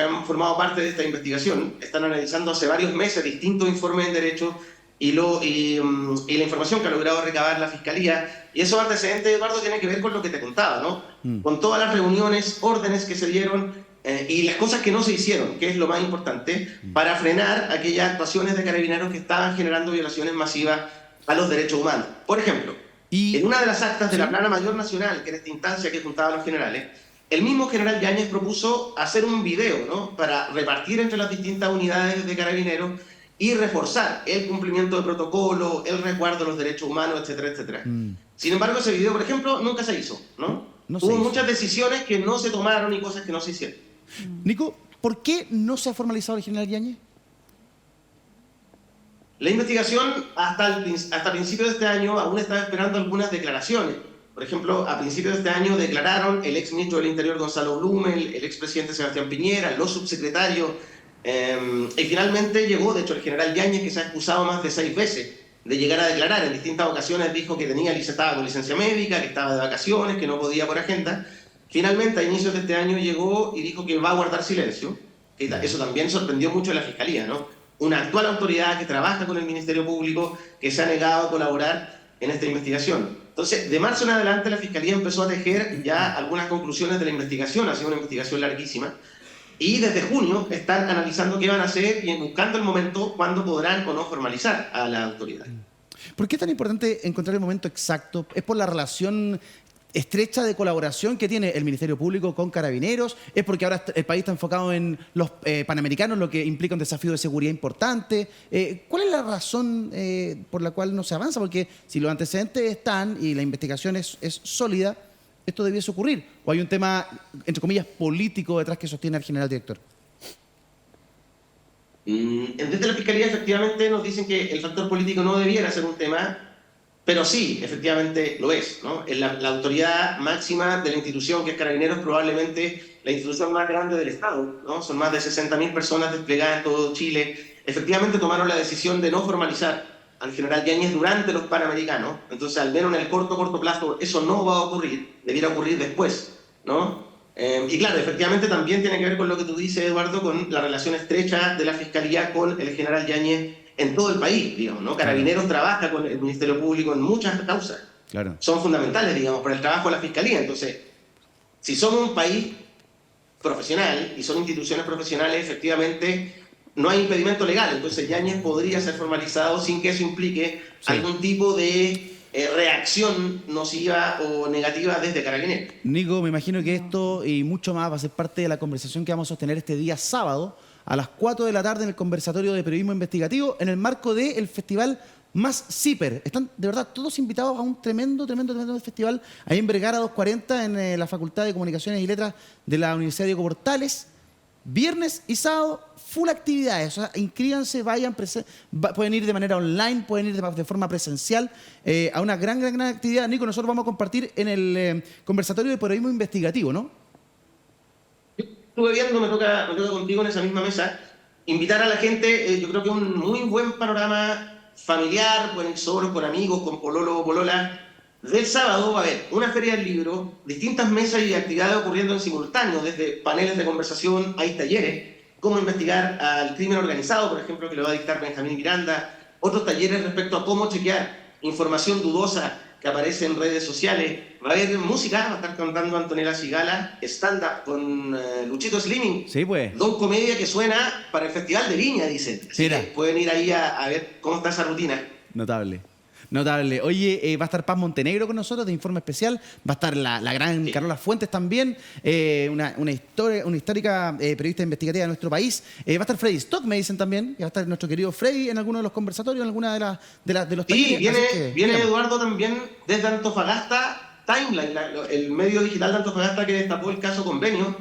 han formado parte de esta investigación. Están analizando hace varios meses distintos informes en derecho y la información que ha logrado recabar la Fiscalía. Y esos antecedentes, Eduardo, tienen que ver con lo que te contaba, ¿no? Con todas las reuniones, órdenes que se dieron y las cosas que no se hicieron, que es lo más importante, para frenar aquellas actuaciones de Carabineros que estaban generando violaciones masivas a los derechos humanos. Por ejemplo, Y En una de las actas de sí. la Plana Mayor Nacional, que era esta instancia que juntaba a los generales, el mismo general Yáñez propuso hacer un video, ¿no?, para repartir entre las distintas unidades de carabineros y reforzar el cumplimiento de protocolo, el resguardo de los derechos humanos, etcétera, etcétera. Sin embargo, ese video, por ejemplo, nunca se hizo, ¿no? No se Hubo hizo. muchas decisiones que no se tomaron y cosas que no se hicieron. Nico, ¿por qué no se ha formalizado el general Yáñez? La investigación hasta principios de este año aún estaba esperando algunas declaraciones. Por ejemplo, a principios de este año declararon el ex ministro del Interior Gonzalo Blumel, el expresidente Sebastián Piñera, los subsecretarios, y finalmente llegó, de hecho, el general Yáñez, que se ha excusado más de 6 veces de llegar a declarar. En distintas ocasiones dijo que estaba con licencia médica, que estaba de vacaciones, que no podía por agenda. Finalmente, a inicios de este año llegó y dijo que va a guardar silencio. Eso también sorprendió mucho a la Fiscalía, ¿no? Una actual autoridad que trabaja con el Ministerio Público, que se ha negado a colaborar en esta investigación. Entonces, de marzo en adelante, la Fiscalía empezó a tejer ya algunas conclusiones de la investigación. Ha sido una investigación larguísima. Y desde junio están analizando qué van a hacer y buscando el momento cuando podrán o no formalizar a la autoridad. ¿Por qué es tan importante encontrar el momento exacto? ¿Es por la relación estrecha de colaboración que tiene el Ministerio Público con Carabineros? ¿Es porque ahora el país está enfocado en los panamericanos, lo que implica un desafío de seguridad importante? ¿Cuál es la razón por la cual no se avanza? Porque si los antecedentes están y la investigación es sólida, esto debiese ocurrir. ¿O hay un tema, entre comillas, político detrás que sostiene al general director? Desde la Fiscalía, efectivamente, nos dicen que el factor político no debiera ser un tema, pero sí, efectivamente lo es, ¿no? La autoridad máxima de la institución, que es Carabineros, probablemente la institución más grande del Estado, ¿no? Son más de 60.000 personas desplegadas en todo Chile. Efectivamente tomaron la decisión de no formalizar al general Yáñez durante los Panamericanos. Entonces, al menos en el corto plazo, eso no va a ocurrir, debiera ocurrir después, ¿no? Y claro, efectivamente también tiene que ver con lo que tú dices, Eduardo, con la relación estrecha de la Fiscalía con el general Yáñez en todo el país, digamos, ¿no? Carabineros trabaja con el Ministerio Público en muchas causas. Claro. Son fundamentales, digamos, para el trabajo de la Fiscalía. Entonces, si somos un país profesional y son instituciones profesionales, efectivamente no hay impedimento legal. Entonces, Yáñez podría ser formalizado sin que eso implique algún tipo de reacción nociva o negativa desde Carabineros. Nico, me imagino que esto y mucho más va a ser parte de la conversación que vamos a sostener este día sábado a las 4 de la tarde en el conversatorio de periodismo investigativo en el marco del festival Más Zipper. Están de verdad todos invitados a un tremendo festival ahí en Vergara 240 en la Facultad de Comunicaciones y Letras de la Universidad Diego Portales. Viernes y sábado, full actividades. O sea, inscríbanse, vayan, pueden ir de manera online, pueden ir de forma presencial a una gran actividad. Nico, nosotros vamos a compartir en el conversatorio de periodismo investigativo, ¿no? Estuve viendo, me toca contigo en esa misma mesa, invitar a la gente. Yo creo que es un muy buen panorama familiar, pueden ir solos, con amigos, con pololo o polola. Del sábado va a haber una feria del libro, distintas mesas y actividades ocurriendo en simultáneo, desde paneles de conversación, hay talleres, cómo investigar al crimen organizado, por ejemplo, que lo va a dictar Benjamín Miranda, otros talleres respecto a cómo chequear información dudosa que aparece en redes sociales. Va a haber música, va a estar cantando Antonella Sigala, stand-up con Luchito Slimming. Sí, pues. Don Comedia que suena para el Festival de Viña, dicen. Así Mira. que pueden ir ahí a ver cómo está esa rutina. Notable. Oye, va a estar Paz Montenegro con nosotros de Informe Especial. Va a estar la gran Carola Fuentes también, una histórica periodista investigativa de nuestro país. Va a estar Freddy Stock, me dicen también. Va a estar nuestro querido Freddy en alguno de los conversatorios, en alguna de los talleres. Y viene Eduardo también desde Antofagasta Timeline, el medio digital de Antofagasta que destapó el caso Convenio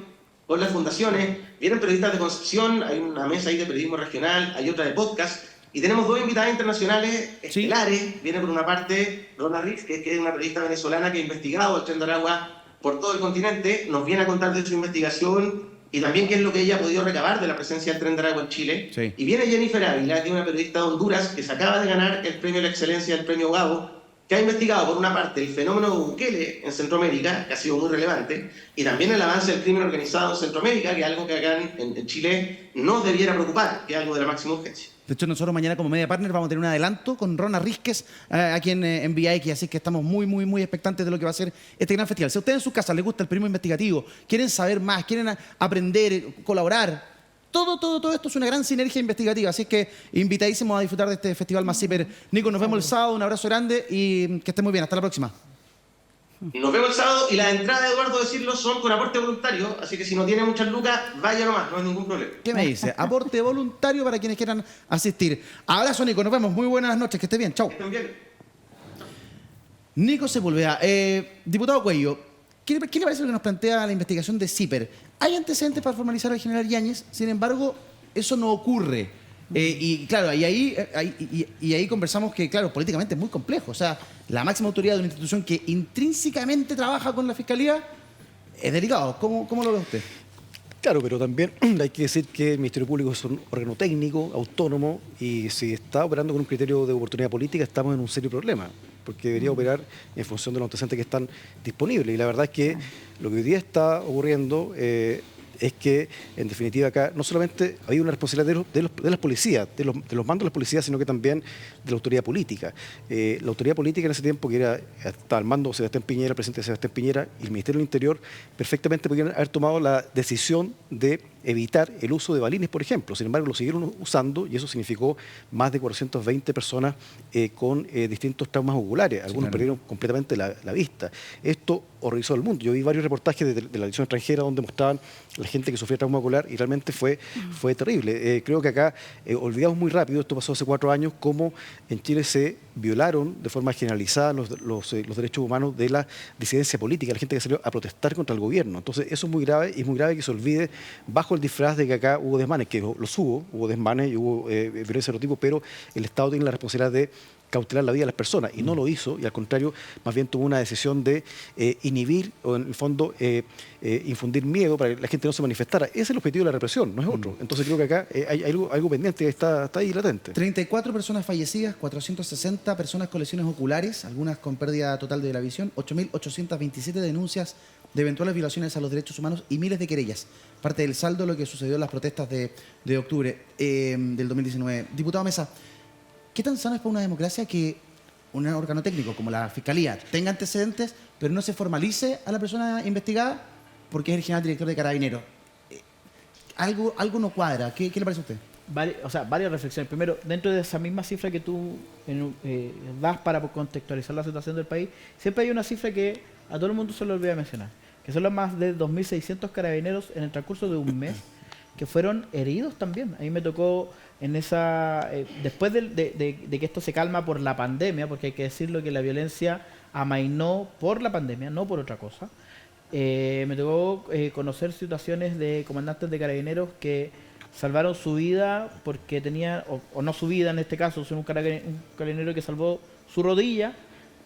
con las fundaciones. Vienen periodistas de Concepción, hay una mesa ahí de periodismo regional, hay otra de podcast. Y tenemos 2 invitadas internacionales estelares. Viene por una parte Rona Rix, que es una periodista venezolana que ha investigado el Tren de Aragua por todo el continente. Nos viene a contar de su investigación y también qué es lo que ella ha podido recabar de la presencia del Tren de Aragua en Chile. Sí. Y viene Jennifer Ávila, que es una periodista de Honduras que se acaba de ganar el premio de la excelencia del premio Gabo, que ha investigado por una parte el fenómeno de Bukele en Centroamérica, que ha sido muy relevante, y también el avance del crimen organizado en Centroamérica, que es algo que acá en Chile nos debiera preocupar, que es algo de la máxima urgencia. De hecho, nosotros mañana como Media Partner vamos a tener un adelanto con Rona Rizquez aquí en VIX, así que estamos muy expectantes de lo que va a ser este gran festival. Si a ustedes en sus casas les gusta el periodismo investigativo, quieren saber más, quieren aprender, colaborar, todo esto es una gran sinergia investigativa, así es que invitadísimos a disfrutar de este festival MASZIPER. Nico, nos vemos el sábado, un abrazo grande y que estés muy bien, hasta la próxima. Nos vemos el sábado y las entradas, Eduardo, decirlo, son con aporte voluntario, así que si no tiene muchas lucas, vaya nomás, no hay ningún problema. ¿Qué me dice? Aporte voluntario para quienes quieran asistir. Abrazo, Nico, nos vemos, muy buenas noches, que estés bien, chao. Que estén bien. Nico Sepúlveda, diputado Cuello, ¿qué le parece lo que nos plantea la investigación de CIPER? Hay antecedentes para formalizar al general Yáñez, sin embargo, eso no ocurre. Y claro, y ahí conversamos que, claro, políticamente es muy complejo. O sea, la máxima autoridad de una institución que intrínsecamente trabaja con la Fiscalía es delicado. ¿Cómo lo ve usted? Claro, pero también hay que decir que el Ministerio Público es un órgano técnico, autónomo, y si está operando con un criterio de oportunidad política, estamos en un serio problema, porque debería operar en función de los antecedentes que están disponibles. Y la verdad es que lo que hoy día está ocurriendo es que, en definitiva, acá no solamente hay una responsabilidad de las policías, de los mandos de las policías, sino que también de la autoridad política. La autoridad política en ese tiempo, que estaba al mando Sebastián Piñera, el presidente Sebastián Piñera, y el Ministerio del Interior, perfectamente podrían haber tomado la decisión de evitar el uso de balines, por ejemplo. Sin embargo, lo siguieron usando y eso significó más de 420 personas con distintos traumas oculares. Algunos perdieron completamente la vista. Esto horrorizó al mundo. Yo vi varios reportajes de la televisión extranjera donde mostraban la gente que sufría trauma ocular y realmente fue terrible. Creo que acá olvidamos muy rápido, esto pasó hace 4 años, cómo en Chile se violaron de forma generalizada los derechos humanos de la disidencia política, la gente que salió a protestar contra el gobierno. Entonces eso es muy grave y es muy grave que se olvide bajo el disfraz de que acá hubo desmanes, que los hubo desmanes y hubo violencia de otro tipo, pero el Estado tiene la responsabilidad de cautelar la vida de las personas y no lo hizo, y al contrario, más bien tomó una decisión de inhibir o en el fondo infundir miedo para que la gente no se manifestara. Ese es el objetivo de la represión, no es otro. Entonces creo que acá hay algo pendiente que está ahí latente. 34 personas fallecidas, 460 personas con lesiones oculares, algunas con pérdida total de la visión, 8.827 denuncias de eventuales violaciones a los derechos humanos y miles de querellas. Parte del saldo de lo que sucedió en las protestas de octubre del 2019. Diputado Mesa, ¿qué tan sano es para una democracia que un órgano técnico como la Fiscalía tenga antecedentes, pero no se formalice a la persona investigada porque es el general director de Carabineros? Algo no cuadra. ¿Qué le parece a usted? Varias reflexiones. Primero, dentro de esa misma cifra que tú das para contextualizar la situación del país, siempre hay una cifra que a todo el mundo se le olvida mencionar, que son los más de 2.600 carabineros en el transcurso de un mes que fueron heridos también. A mí me tocó en esa después de que esto se calma por la pandemia, porque hay que decirlo que la violencia amainó por la pandemia, no por otra cosa. Me tocó conocer situaciones de comandantes de carabineros que salvaron su vida porque tenía, o no su vida en este caso, sino un carabinero que salvó su rodilla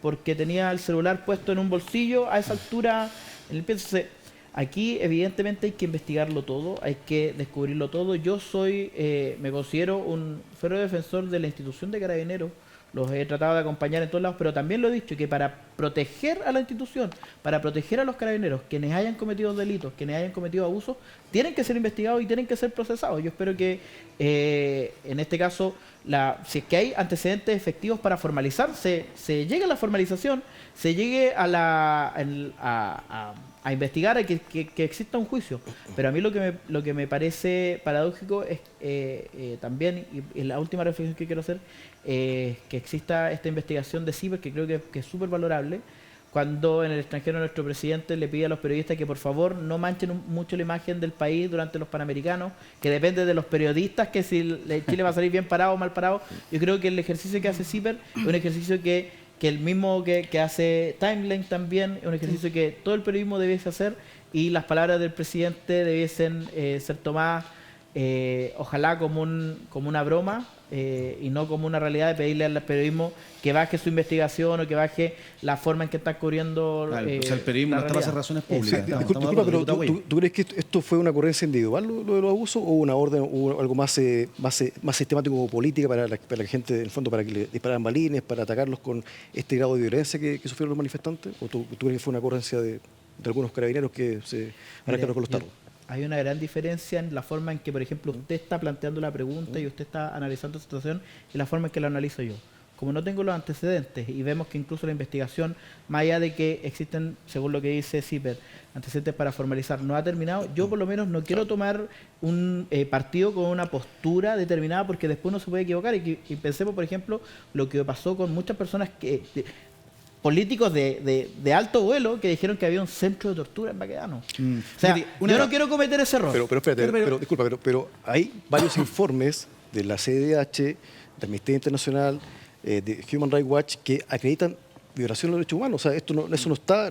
porque tenía el celular puesto en un bolsillo a esa altura en el pie. Entonces, aquí evidentemente hay que investigarlo todo, hay que descubrirlo todo. Yo me considero un férreo defensor de la institución de Carabineros, los he tratado de acompañar en todos lados, pero también lo he dicho, que para proteger a la institución, para proteger a los carabineros, quienes hayan cometido delitos, quienes hayan cometido abusos, tienen que ser investigados y tienen que ser procesados. Yo espero que en este caso, si es que hay antecedentes efectivos para formalizar, se llegue a la formalización, se llegue a investigar, a que exista un juicio. Pero a mí lo que me parece paradójico es también, y la última reflexión que quiero hacer, que exista esta investigación de CIPER, que creo que es súper valorable, cuando en el extranjero nuestro presidente le pide a los periodistas que por favor no manchen mucho la imagen del país durante los Panamericanos, que depende de los periodistas, que si Chile va a salir bien parado o mal parado. Yo creo que el ejercicio que hace CIPER es un ejercicio que el mismo que hace Timeline también, es un ejercicio que todo el periodismo debiese hacer, y las palabras del presidente debiesen ser tomadas ojalá como una broma y no como una realidad, de pedirle al periodismo que baje su investigación o que baje la forma en que está cubriendo el periodismo no está para hacer razones públicas. Disculpa, pero ¿tú crees que esto fue una ocurrencia individual, lo de los abusos, o una orden, o algo más sistemático o política para la gente, en el fondo, para que le dispararan balines, para atacarlos con este grado de violencia que sufrieron los manifestantes? ¿O tú crees que fue una ocurrencia de algunos carabineros que se arrancaron con los tarros? Hay una gran diferencia en la forma en que, por ejemplo, usted está planteando la pregunta y usted está analizando la situación y la forma en que la analizo yo. como no tengo los antecedentes y vemos que incluso la investigación, más allá de que existen, según lo que dice CIPER, antecedentes para formalizar, no ha terminado, yo por lo menos no quiero tomar un partido con una postura determinada porque después uno se puede equivocar y pensemos, por ejemplo, lo que pasó con muchas personas políticos de alto vuelo que dijeron que había un centro de tortura en Baquedano. O sea, yo no quiero cometer ese error. Pero espérate, disculpa, pero hay varios informes de la CDH, de Amnistía Internacional, de Human Rights Watch, que acreditan violación de los derechos humanos. O sea, esto eso no está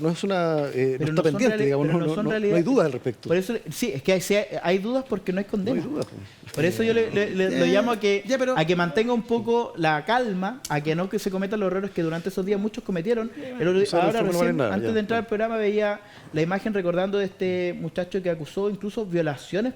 pendiente, digamos, no hay dudas al respecto. Por eso, sí, es que hay dudas porque no hay condena. No hay dudas. Por eso yo lo llamo a que mantenga un poco la calma, a que no que se cometan los errores que durante esos días muchos cometieron. Ahora recién, antes de entrar al programa, veía la imagen recordando de este muchacho que acusó incluso violaciones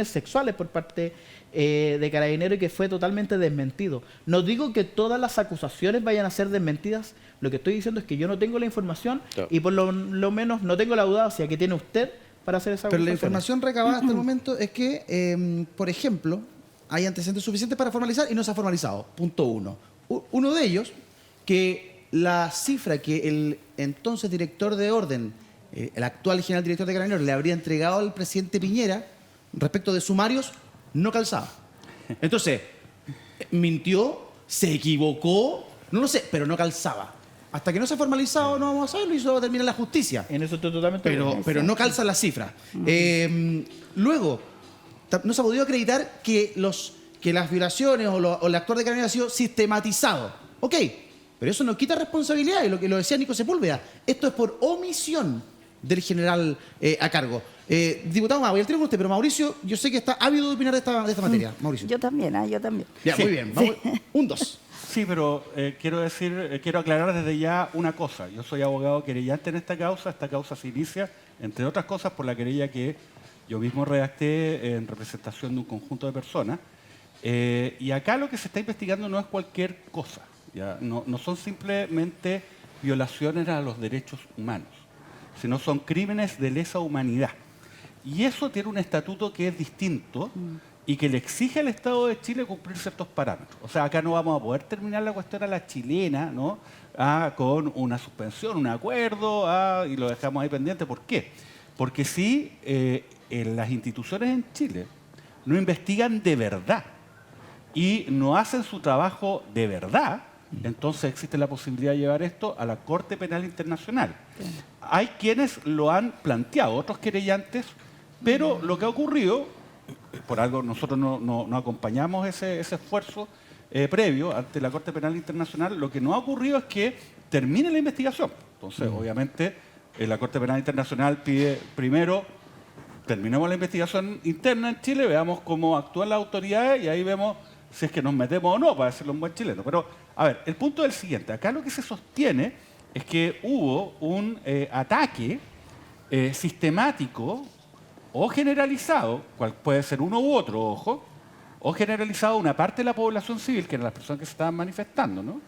sexuales por parte de Carabineros y que fue totalmente desmentido. No digo que todas las acusaciones vayan a ser desmentidas, lo que estoy diciendo es que yo no tengo la información y por lo menos no tengo la audacia que tiene usted para hacer esa acusación. Pero la información recabada hasta el momento es que, por ejemplo, hay antecedentes suficientes para formalizar y no se ha formalizado. Punto uno. Uno de ellos, que la cifra que el entonces director de orden, el actual general director de Carabineros, le habría entregado al presidente Piñera respecto de sumarios, no calzaba. Entonces, mintió, se equivocó, no lo sé, pero no calzaba. Hasta que no se ha formalizado no vamos a saberlo y eso va a terminar en la justicia. En eso estoy totalmente de acuerdo. Pero no calzan las cifras. Luego, no se ha podido acreditar que las violaciones o el actuar de Carabineros ha sido sistematizado. Ok, pero eso no quita responsabilidad, y lo que lo decía Nico Sepúlveda. Esto es por omisión del general a cargo. Diputado voy al tiro con usted, pero Mauricio, yo sé que está ávido de opinar de esta materia. Mauricio. Yo también, yo también. Ya, muy bien. Vamos, un dos. Sí, pero quiero aclarar desde ya una cosa. Yo soy abogado querellante en esta causa. Esta causa se inicia, entre otras cosas, por la querella que yo mismo redacté en representación de un conjunto de personas. Y acá lo que se está investigando no es cualquier cosa. ¿Ya? No son simplemente violaciones a los derechos humanos, sino son crímenes de lesa humanidad. Y eso tiene un estatuto que es distinto y que le exige al Estado de Chile cumplir ciertos parámetros. O sea, acá no vamos a poder terminar la cuestión a la chilena, ¿no? Con una suspensión, un acuerdo, y lo dejamos ahí pendiente. ¿Por qué? Porque si las instituciones en Chile no investigan de verdad y no hacen su trabajo de verdad, entonces existe la posibilidad de llevar esto a la Corte Penal Internacional. Hay quienes lo han planteado, otros querellantes, pero lo que ha ocurrido, por algo nosotros no acompañamos ese esfuerzo previo ante la Corte Penal Internacional, lo que no ha ocurrido es que termine la investigación. Entonces, obviamente, la Corte Penal Internacional pide primero, terminemos la investigación interna en Chile, veamos cómo actúan las autoridades y ahí vemos si es que nos metemos o no, para decirlo en buen chileno. Pero, a ver, el punto es el siguiente. Acá lo que se sostiene es que hubo un ataque sistemático o generalizado, cual puede ser uno u otro, ojo, o generalizado a una parte de la población civil, que eran las personas que se estaban manifestando, ¿no?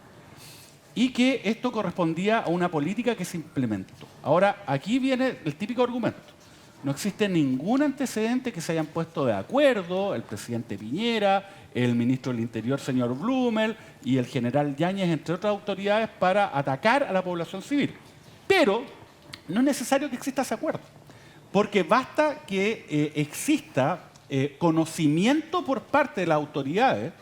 Y que esto correspondía a una política que se implementó. Ahora, aquí viene el típico argumento. No existe ningún antecedente que se hayan puesto de acuerdo el presidente Piñera, el ministro del Interior, señor Blumel, y el general Yáñez, entre otras autoridades, para atacar a la población civil. Pero no es necesario que exista ese acuerdo, porque basta que exista conocimiento por parte de las autoridades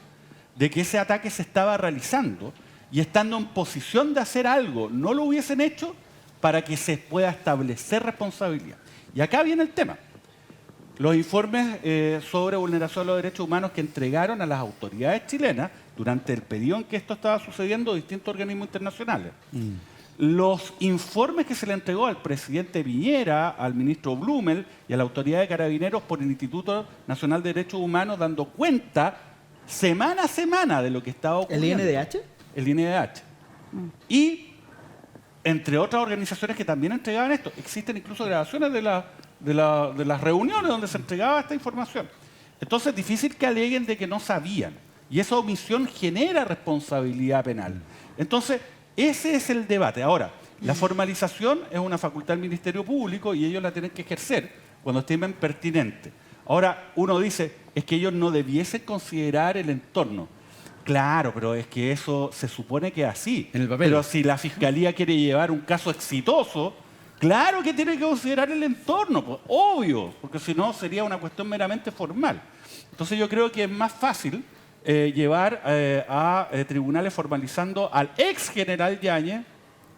de que ese ataque se estaba realizando y estando en posición de hacer algo, no lo hubiesen hecho para que se pueda establecer responsabilidad. Y acá viene el tema. Los informes sobre vulneración de los derechos humanos que entregaron a las autoridades chilenas durante el periodo en que esto estaba sucediendo distintos organismos internacionales. Los informes que se le entregó al presidente Piñera, al ministro Blumel y a la autoridad de Carabineros por el Instituto Nacional de Derechos Humanos, dando cuenta semana a semana de lo que estaba ocurriendo. ¿El INDH? El INDH. Y entre otras organizaciones que también entregaban esto, existen incluso grabaciones de las reuniones donde se entregaba esta información. Entonces es difícil que aleguen de que no sabían. Y esa omisión genera responsabilidad penal. Entonces, ese es el debate. Ahora, la formalización es una facultad del Ministerio Público y ellos la tienen que ejercer cuando estimen pertinente. Ahora, uno dice, es que ellos no debiesen considerar el entorno. Claro, pero es que eso se supone que es así. En el papel. Pero si la Fiscalía quiere llevar un caso exitoso, claro que tiene que considerar el entorno, pues, obvio, porque si no sería una cuestión meramente formal. Entonces yo creo que es más fácil llevar a tribunales formalizando al ex general Yáñez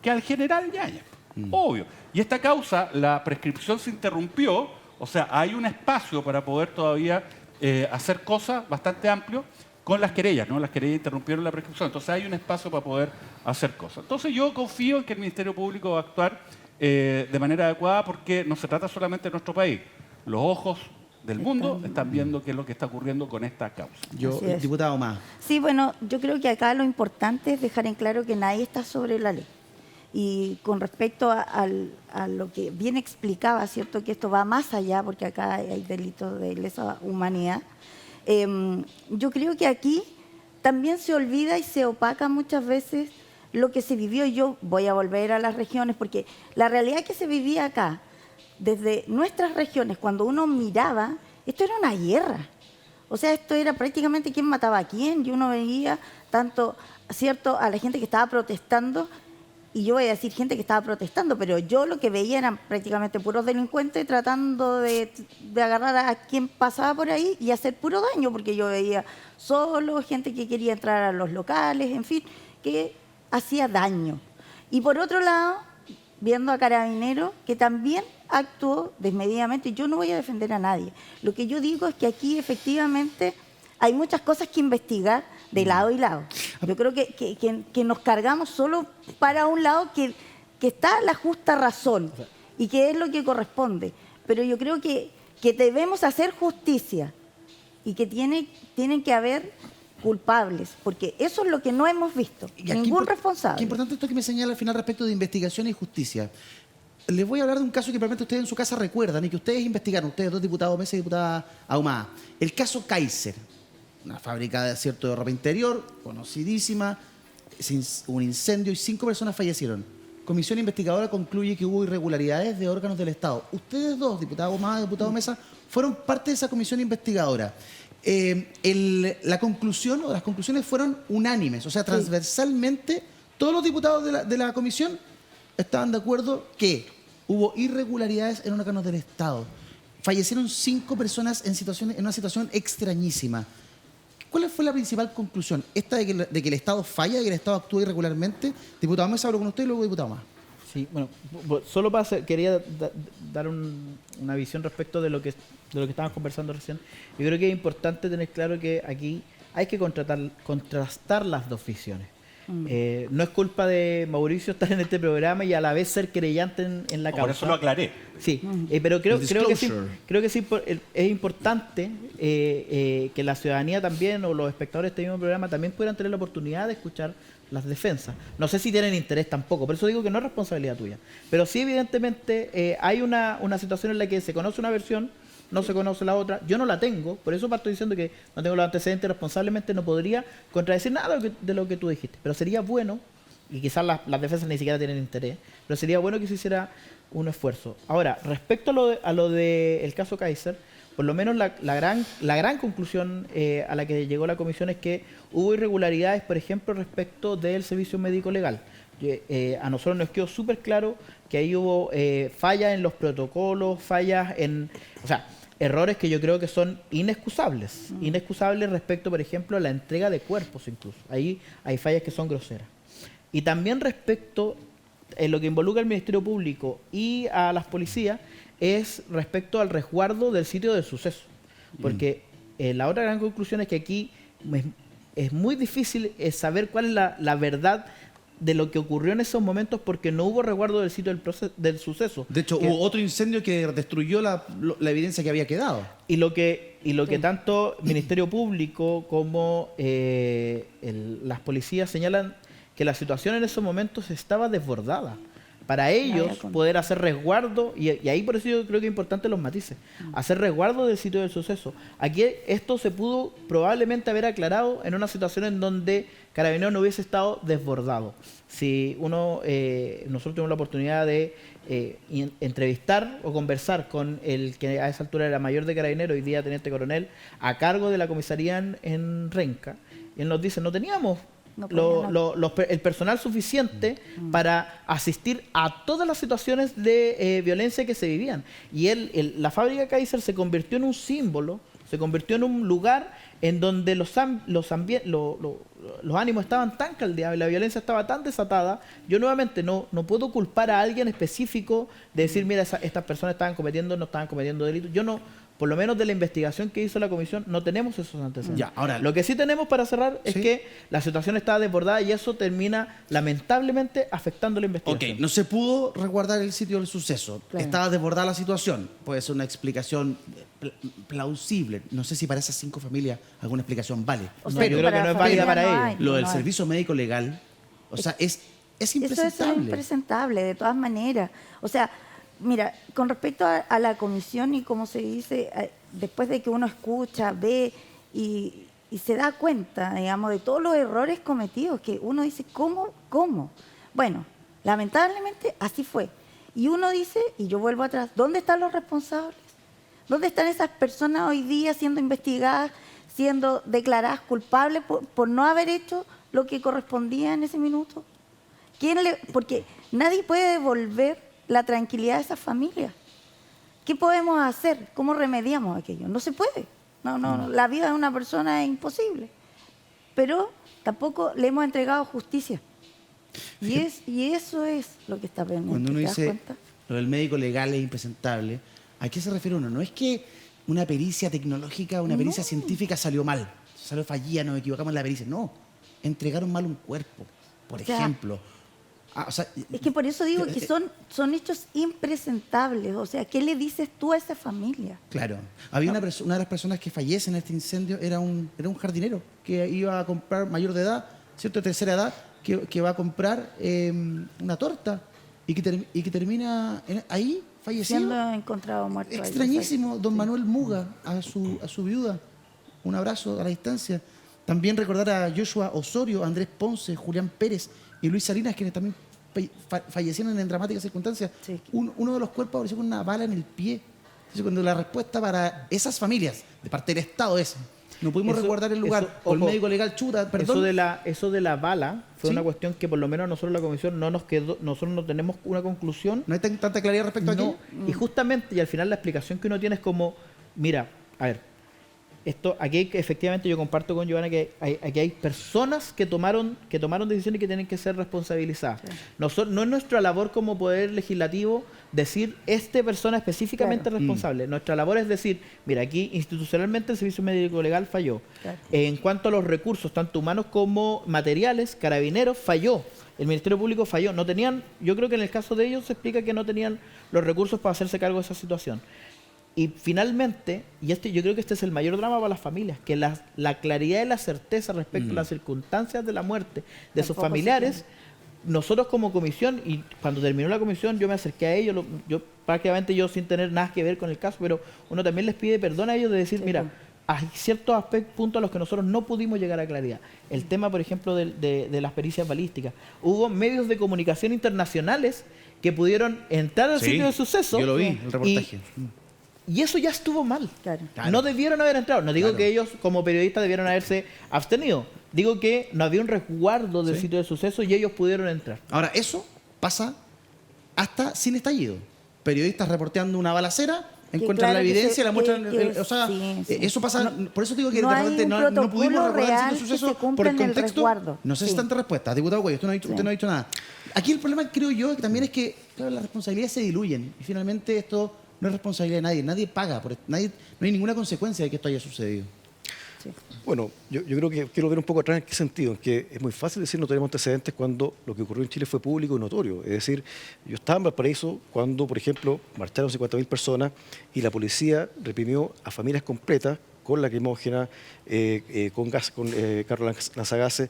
que al general Yáñez, obvio. Y esta causa, la prescripción se interrumpió, o sea, hay un espacio para poder todavía hacer cosas bastante amplio con las querellas, ¿no? Las querellas interrumpieron la prescripción, entonces hay un espacio para poder hacer cosas. Entonces yo confío en que el Ministerio Público va a actuar de manera adecuada porque no se trata solamente de nuestro país. Los ojos del mundo están viendo qué es lo que está ocurriendo con esta causa. Yo, Así es. diputado más. Sí, bueno, yo creo que acá lo importante es dejar en claro que nadie está sobre la ley. Y con respecto a lo que bien explicaba, ¿cierto? Que esto va más allá, porque acá hay delitos de lesa humanidad. Yo creo que aquí también se olvida y se opaca muchas veces lo que se vivió. Yo voy a volver a las regiones, porque la realidad que se vivía acá, desde nuestras regiones, cuando uno miraba, esto era una guerra. O sea, esto era prácticamente quién mataba a quién, y uno veía tanto, ¿cierto?, a la gente que estaba protestando, y yo voy a decir gente que estaba protestando, pero yo lo que veía eran prácticamente puros delincuentes tratando de agarrar a quien pasaba por ahí y hacer puro daño, porque yo veía solo gente que quería entrar a los locales, en fin, que hacía daño. Y por otro lado, viendo a Carabineros, que también actuó desmedidamente. Yo no voy a defender a nadie. Lo que yo digo es que aquí efectivamente hay muchas cosas que investigar de lado y lado. Yo creo que nos cargamos solo para un lado que está la justa razón y que es lo que corresponde. Pero yo creo que debemos hacer justicia y que tienen que haber culpables, porque eso es lo que no hemos visto. Y aquí Ningún responsable. Qué importante esto que me señala al final respecto de investigación y justicia. Les voy a hablar de un caso que probablemente ustedes en su casa recuerdan y que ustedes investigaron, ustedes dos diputados Mesa y diputada Ahumada. El caso Kaiser, una fábrica de ropa interior, conocidísima, un incendio y 5 personas fallecieron. Comisión investigadora concluye que hubo irregularidades de órganos del Estado. Ustedes dos, diputada Ahumada y diputado Mesa, fueron parte de esa comisión investigadora. La conclusión o las conclusiones fueron unánimes, o sea, transversalmente todos los diputados de la comisión estaban de acuerdo que hubo irregularidades en órganos del Estado. Fallecieron 5 personas en una situación extrañísima. ¿Cuál fue la principal conclusión? ¿Esta de que el Estado falla, de que el Estado actúa irregularmente? Diputado Mesa, hablo con usted y luego diputado más. Sí, bueno, solo quería dar una visión respecto de lo que estábamos conversando recién. Yo creo que es importante tener claro que aquí hay que contrastar las dos visiones. No es culpa de Mauricio estar en este programa y a la vez ser querellante en la causa. Por eso lo aclaré. Sí, pero creo que sí, es importante que la ciudadanía también o los espectadores de este mismo programa también puedan tener la oportunidad de escuchar las defensas. No sé si tienen interés tampoco, por eso digo que no es responsabilidad tuya. Pero sí, evidentemente, hay una situación en la que se conoce una versión, no se conoce la otra. Yo no la tengo, por eso parto diciendo que no tengo los antecedentes, responsablemente no podría contradecir nada de lo que tú dijiste. Pero sería bueno, y quizás las defensas ni siquiera tienen interés, pero sería bueno que se hiciera un esfuerzo. Ahora, respecto a lo del caso Kaiser, por lo menos la gran conclusión a la que llegó la comisión es que hubo irregularidades, por ejemplo, respecto del servicio médico legal. A nosotros nos quedó súper claro que ahí hubo fallas en los protocolos, errores que yo creo que son inexcusables. Inexcusables respecto, por ejemplo, a la entrega de cuerpos incluso. Ahí hay fallas que son groseras. Y también respecto, en lo que involucra al Ministerio Público y a las policías, es respecto al resguardo del sitio del suceso. Porque la otra gran conclusión es que aquí es muy difícil saber cuál es la verdad de lo que ocurrió en esos momentos porque no hubo resguardo del sitio del suceso. De hecho, hubo otro incendio que destruyó la evidencia que había quedado. Y lo que tanto Ministerio Público como las policías señalan que la situación en esos momentos estaba desbordada. Para ellos poder hacer resguardo, y ahí por eso yo creo que es importante los matices, hacer resguardo del sitio del suceso. Aquí esto se pudo probablemente haber aclarado en una situación en donde Carabineros no hubiese estado desbordado. Si nosotros tuvimos la oportunidad de entrevistar o conversar con el que a esa altura era mayor de Carabineros, hoy día teniente coronel, a cargo de la comisaría en Renca, Y él nos dice, no teníamos No podían, el personal suficiente para asistir a todas las situaciones de violencia que se vivían. Y la fábrica Kaiser se convirtió en un símbolo, se convirtió en un lugar en donde los ánimos estaban tan caldeados y la violencia estaba tan desatada. Yo nuevamente no puedo culpar a alguien específico de decir, mira, estas personas no estaban cometiendo delitos. Yo no, por lo menos de la investigación que hizo la comisión, no tenemos esos antecedentes. Ya, ahora, lo que sí tenemos para cerrar es que la situación está desbordada y eso termina lamentablemente afectando la investigación. Ok, no se pudo resguardar el sitio del suceso. Claro. Estaba desbordada la situación. Puede ser una explicación plausible. No sé si para esas 5 familias alguna explicación vale. O No, yo creo que no es válida para ellos. Lo del servicio médico legal, o sea, es Eso es impresentable. impresentable, de todas maneras. O sea, mira, con respecto a la comisión y como se dice, después de que uno escucha, ve y se da cuenta, digamos, de todos los errores cometidos, que uno dice, ¿cómo? Bueno, lamentablemente así fue. Y uno dice, y yo vuelvo atrás, ¿dónde están los responsables? ¿Dónde están esas personas hoy día siendo investigadas, siendo declaradas culpables por no haber hecho lo que correspondía en ese minuto? Porque nadie puede devolver la tranquilidad de esas familias. ¿Qué podemos hacer? ¿Cómo remediamos aquello? No se puede. No, la vida de una persona es imposible. Pero tampoco le hemos entregado justicia. Y eso es lo que está pendiente. Cuando uno ¿te das dice cuenta? lo del médico legal es impresentable, ¿a qué se refiere uno? No es que una pericia tecnológica, una pericia científica salió mal, salió fallida, nos equivocamos en la pericia. No, entregaron mal un cuerpo, por ejemplo. Es que por eso digo que son hechos impresentables. O sea, ¿qué le dices tú a esa familia? Claro. Había una de las personas que fallece en este incendio, era un jardinero que iba a comprar, mayor de edad, ¿cierto? De tercera edad, que va a comprar una torta y que termina ahí fallecido. Siendo encontrado muerto. Extrañísimo, don Manuel Muga, a su viuda. Un abrazo a la distancia. También recordar a Joshua Osorio, Andrés Ponce, Julián Pérez y Luis Salinas, quienes también fallecieron en dramáticas circunstancias. Sí. Uno de los cuerpos apareció con una bala en el pie. Entonces, cuando la respuesta para esas familias, de parte del Estado es, no pudimos resguardar el lugar, o el médico legal chuta, perdón. Eso de la bala fue ¿Sí? una cuestión que por lo menos nosotros en la comisión no nos quedó, nosotros no tenemos una conclusión. ¿No hay tanta claridad respecto a No, aquello? y justamente, y al final la explicación que uno tiene es como, mira, a ver, aquí efectivamente yo comparto con Giovanna que aquí hay personas que tomaron decisiones que tienen que ser responsabilizadas. Sí. No es nuestra labor como poder legislativo decir esta persona específicamente Claro. responsable. Nuestra labor es decir, mira, aquí institucionalmente el Servicio Médico Legal falló. Claro. En cuanto a los recursos, tanto humanos como materiales, Carabineros falló. El Ministerio Público falló. No tenían, yo creo que en el caso de ellos se explica que no tenían los recursos para hacerse cargo de esa situación. Y finalmente, yo creo que este es el mayor drama para las familias, que la claridad y la certeza respecto a las circunstancias de la muerte de sus Tampoco se familiares, nosotros como comisión, y cuando terminó la comisión yo me acerqué a ellos, prácticamente yo sin tener nada que ver con el caso, pero uno también les pide perdón a ellos de decir, Sí, mira, pues. hay ciertos puntos a los que nosotros no pudimos llegar a claridad. El tema, por ejemplo, de las pericias balísticas. Hubo medios de comunicación internacionales que pudieron entrar al Sí, sitio del suceso. yo lo vi, el reportaje. Y eso ya estuvo mal. Claro. Claro. No debieron haber entrado. No digo Claro. que ellos, como periodistas, debieron haberse abstenido. Digo que no había un resguardo del sitio del suceso y ellos pudieron entrar. Ahora, eso pasa hasta sin estallido. Periodistas reporteando una balacera, encuentran claro la que evidencia, se- la muestran. que o sea, sí. eso pasa. Por eso digo que No de hay repente un no protocolo pudimos recordar el real sitio del que suceso se cumpla por el en el contexto. resguardo. No sé si Sí. tanta respuesta. Diputado Cuello, usted no ha dicho nada. Aquí el problema, creo yo, que también es que claro, las responsabilidades se diluyen. Y finalmente esto no es responsabilidad de nadie. Nadie paga. No hay ninguna consecuencia de que esto haya sucedido. Bueno, yo creo que quiero ver un poco atrás en qué sentido, en que es muy fácil decir no tenemos antecedentes cuando lo que ocurrió en Chile fue público y notorio. Es decir, yo estaba en Valparaíso cuando, por ejemplo, marcharon 50.000 personas y la policía reprimió a familias completas con lacrimógena, con gas, con carros lanzagases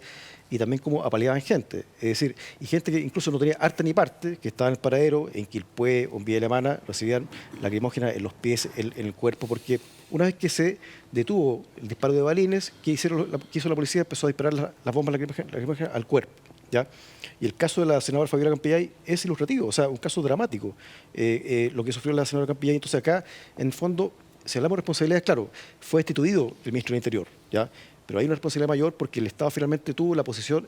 y también como apaleaban gente. Es decir, y gente que incluso no tenía arte ni parte, que estaba en el paradero, en Quilpué o en Villa Alemana, recibían lacrimógena en los pies, en el cuerpo, porque una vez que se detuvo el disparo de balines, ¿qué hizo la policía? Empezó a disparar las bombas lacrimógenas al cuerpo. ¿Ya? Y el caso de la senadora Fabiola Campillay es ilustrativo, o sea, un caso dramático, lo que sufrió la senadora Campillay. Entonces acá, en el fondo, si hablamos de responsabilidades, claro, fue destituido el ministro del Interior, ¿ya? pero hay una responsabilidad mayor porque el Estado finalmente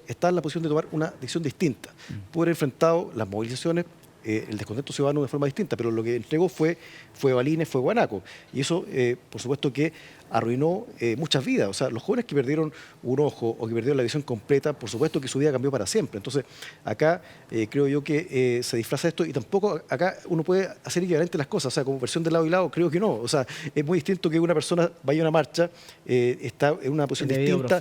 está en la posición de tomar una decisión distinta. Pudo haber enfrentado las movilizaciones, el descontento ciudadano de forma distinta, pero lo que entregó fue balines, fue guanaco. Y eso, por supuesto, que arruinó muchas vidas. O sea, los jóvenes que perdieron un ojo o que perdieron la visión completa, por supuesto que su vida cambió para siempre. Entonces, acá creo yo que se disfraza esto y tampoco acá uno puede hacer equivalente las cosas. O sea, como versión de lado y lado, creo que no. O sea, es muy distinto que una persona vaya a una marcha, está en una posición distinta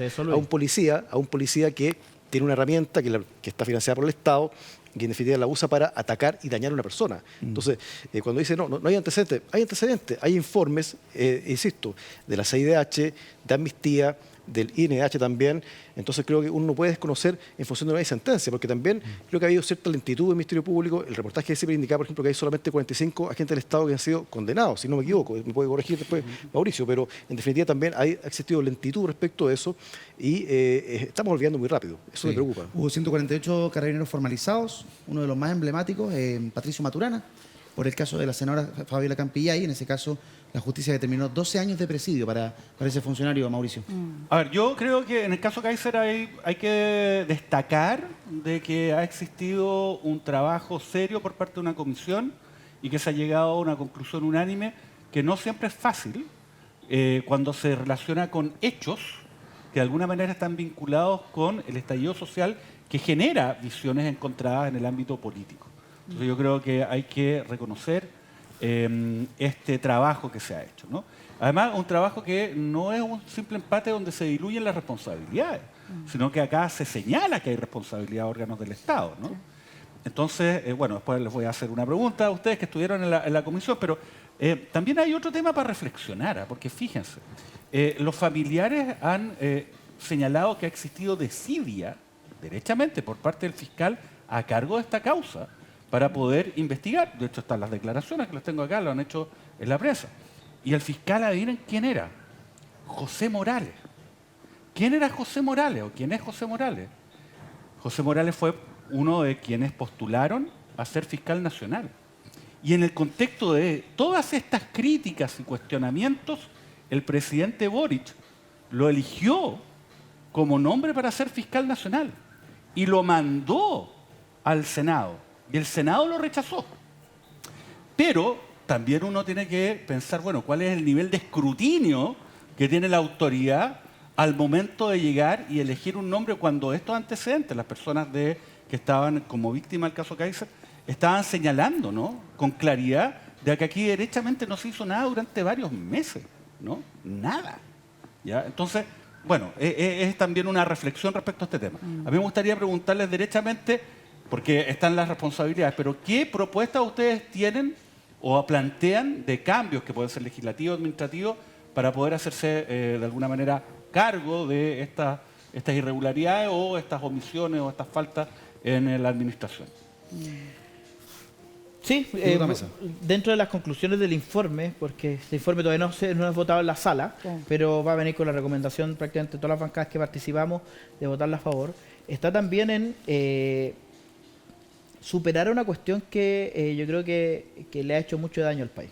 a un policía que tiene una herramienta que está financiada por el Estado, que en definitiva la usa para atacar y dañar a una persona. Entonces, cuando dice no hay antecedentes, hay informes, insisto, de la CIDH, de Amnistía, del INH también. Entonces creo que uno no puede desconocer en función de una sentencia, porque también creo que ha habido cierta lentitud del Ministerio Público. El reportaje siempre indicaba, por ejemplo, que hay solamente 45 agentes del Estado que han sido condenados, si no me equivoco, me puede corregir después Mauricio, pero en definitiva también ha existido lentitud respecto de eso y estamos olvidando muy rápido. Eso me preocupa. Hubo 148 carabineros formalizados, uno de los más emblemáticos, Patricio Maturana, por el caso de la senadora Fabiola Campillay. En ese caso, la justicia determinó 12 años de presidio para ese funcionario, Mauricio. A ver, yo creo que en el caso Kaiser hay que destacar de que ha existido un trabajo serio por parte de una comisión y que se ha llegado a una conclusión unánime que no siempre es fácil cuando se relaciona con hechos que de alguna manera están vinculados con el estallido social que genera visiones encontradas en el ámbito político. Entonces yo creo que hay que reconocer este trabajo que se ha hecho, ¿no? Además, un trabajo que no es un simple empate donde se diluyen las responsabilidades, sino que acá se señala que hay responsabilidad de órganos del Estado, ¿no? Entonces, bueno, después les voy a hacer una pregunta a ustedes que estuvieron en la comisión, pero también hay otro tema para reflexionar, porque fíjense, los familiares han señalado que ha existido desidia, derechamente, por parte del fiscal a cargo de esta causa, para poder investigar. De hecho, están las declaraciones que las tengo acá, lo han hecho en la prensa. Y el fiscal, adivinen quién era. José Morales. ¿Quién era José Morales o quién es José Morales? José Morales fue uno de quienes postularon a ser fiscal nacional. Y en el contexto de todas estas críticas y cuestionamientos, el presidente Boric lo eligió como nombre para ser fiscal nacional y lo mandó al Senado. Y el Senado lo rechazó. Pero también uno tiene que pensar, bueno, ¿cuál es el nivel de escrutinio que tiene la autoridad al momento de llegar y elegir un nombre cuando estos antecedentes, las personas que estaban como víctimas del caso Kaiser, estaban señalando, ¿no?, con claridad de que aquí derechamente no se hizo nada durante varios meses, ¿no? Nada. ¿Ya? Entonces, bueno, es también una reflexión respecto a este tema. A mí me gustaría preguntarles derechamente, porque están las responsabilidades, pero ¿qué propuestas ustedes tienen o plantean de cambios que pueden ser legislativos, administrativos, para poder hacerse de alguna manera cargo de estas irregularidades o estas omisiones o estas faltas en la administración? Sí, dentro de las conclusiones del informe, porque este informe todavía no es votado en la sala, pero va a venir con la recomendación prácticamente de todas las bancadas que participamos de votarla a favor, está también en superar una cuestión que yo creo que le ha hecho mucho daño al país,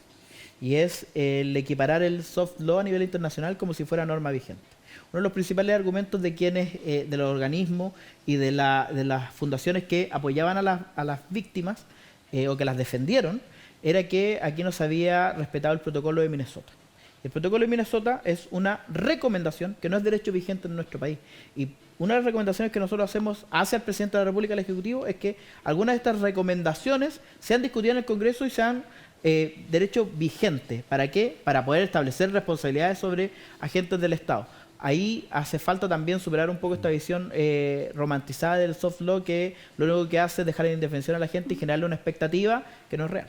y es el equiparar el soft law a nivel internacional como si fuera norma vigente. Uno de los principales argumentos de quienes, de los organismos y de las fundaciones que apoyaban a las víctimas o que las defendieron, era que aquí no se había respetado el protocolo de Minnesota. El protocolo de Minnesota es una recomendación que no es derecho vigente en nuestro país. Y una de las recomendaciones que nosotros hacemos hacia el presidente de la República, al Ejecutivo, es que algunas de estas recomendaciones sean discutidas en el Congreso y sean derecho vigente. ¿Para qué? Para poder establecer responsabilidades sobre agentes del Estado. Ahí hace falta también superar un poco esta visión romantizada del soft law, que lo único que hace es dejar en indefensión a la gente y generarle una expectativa que no es real.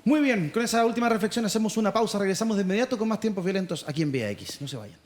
Muy bien, con esa última reflexión hacemos una pausa, regresamos de inmediato con más Tiempos Violentos aquí en VIX. No se vayan.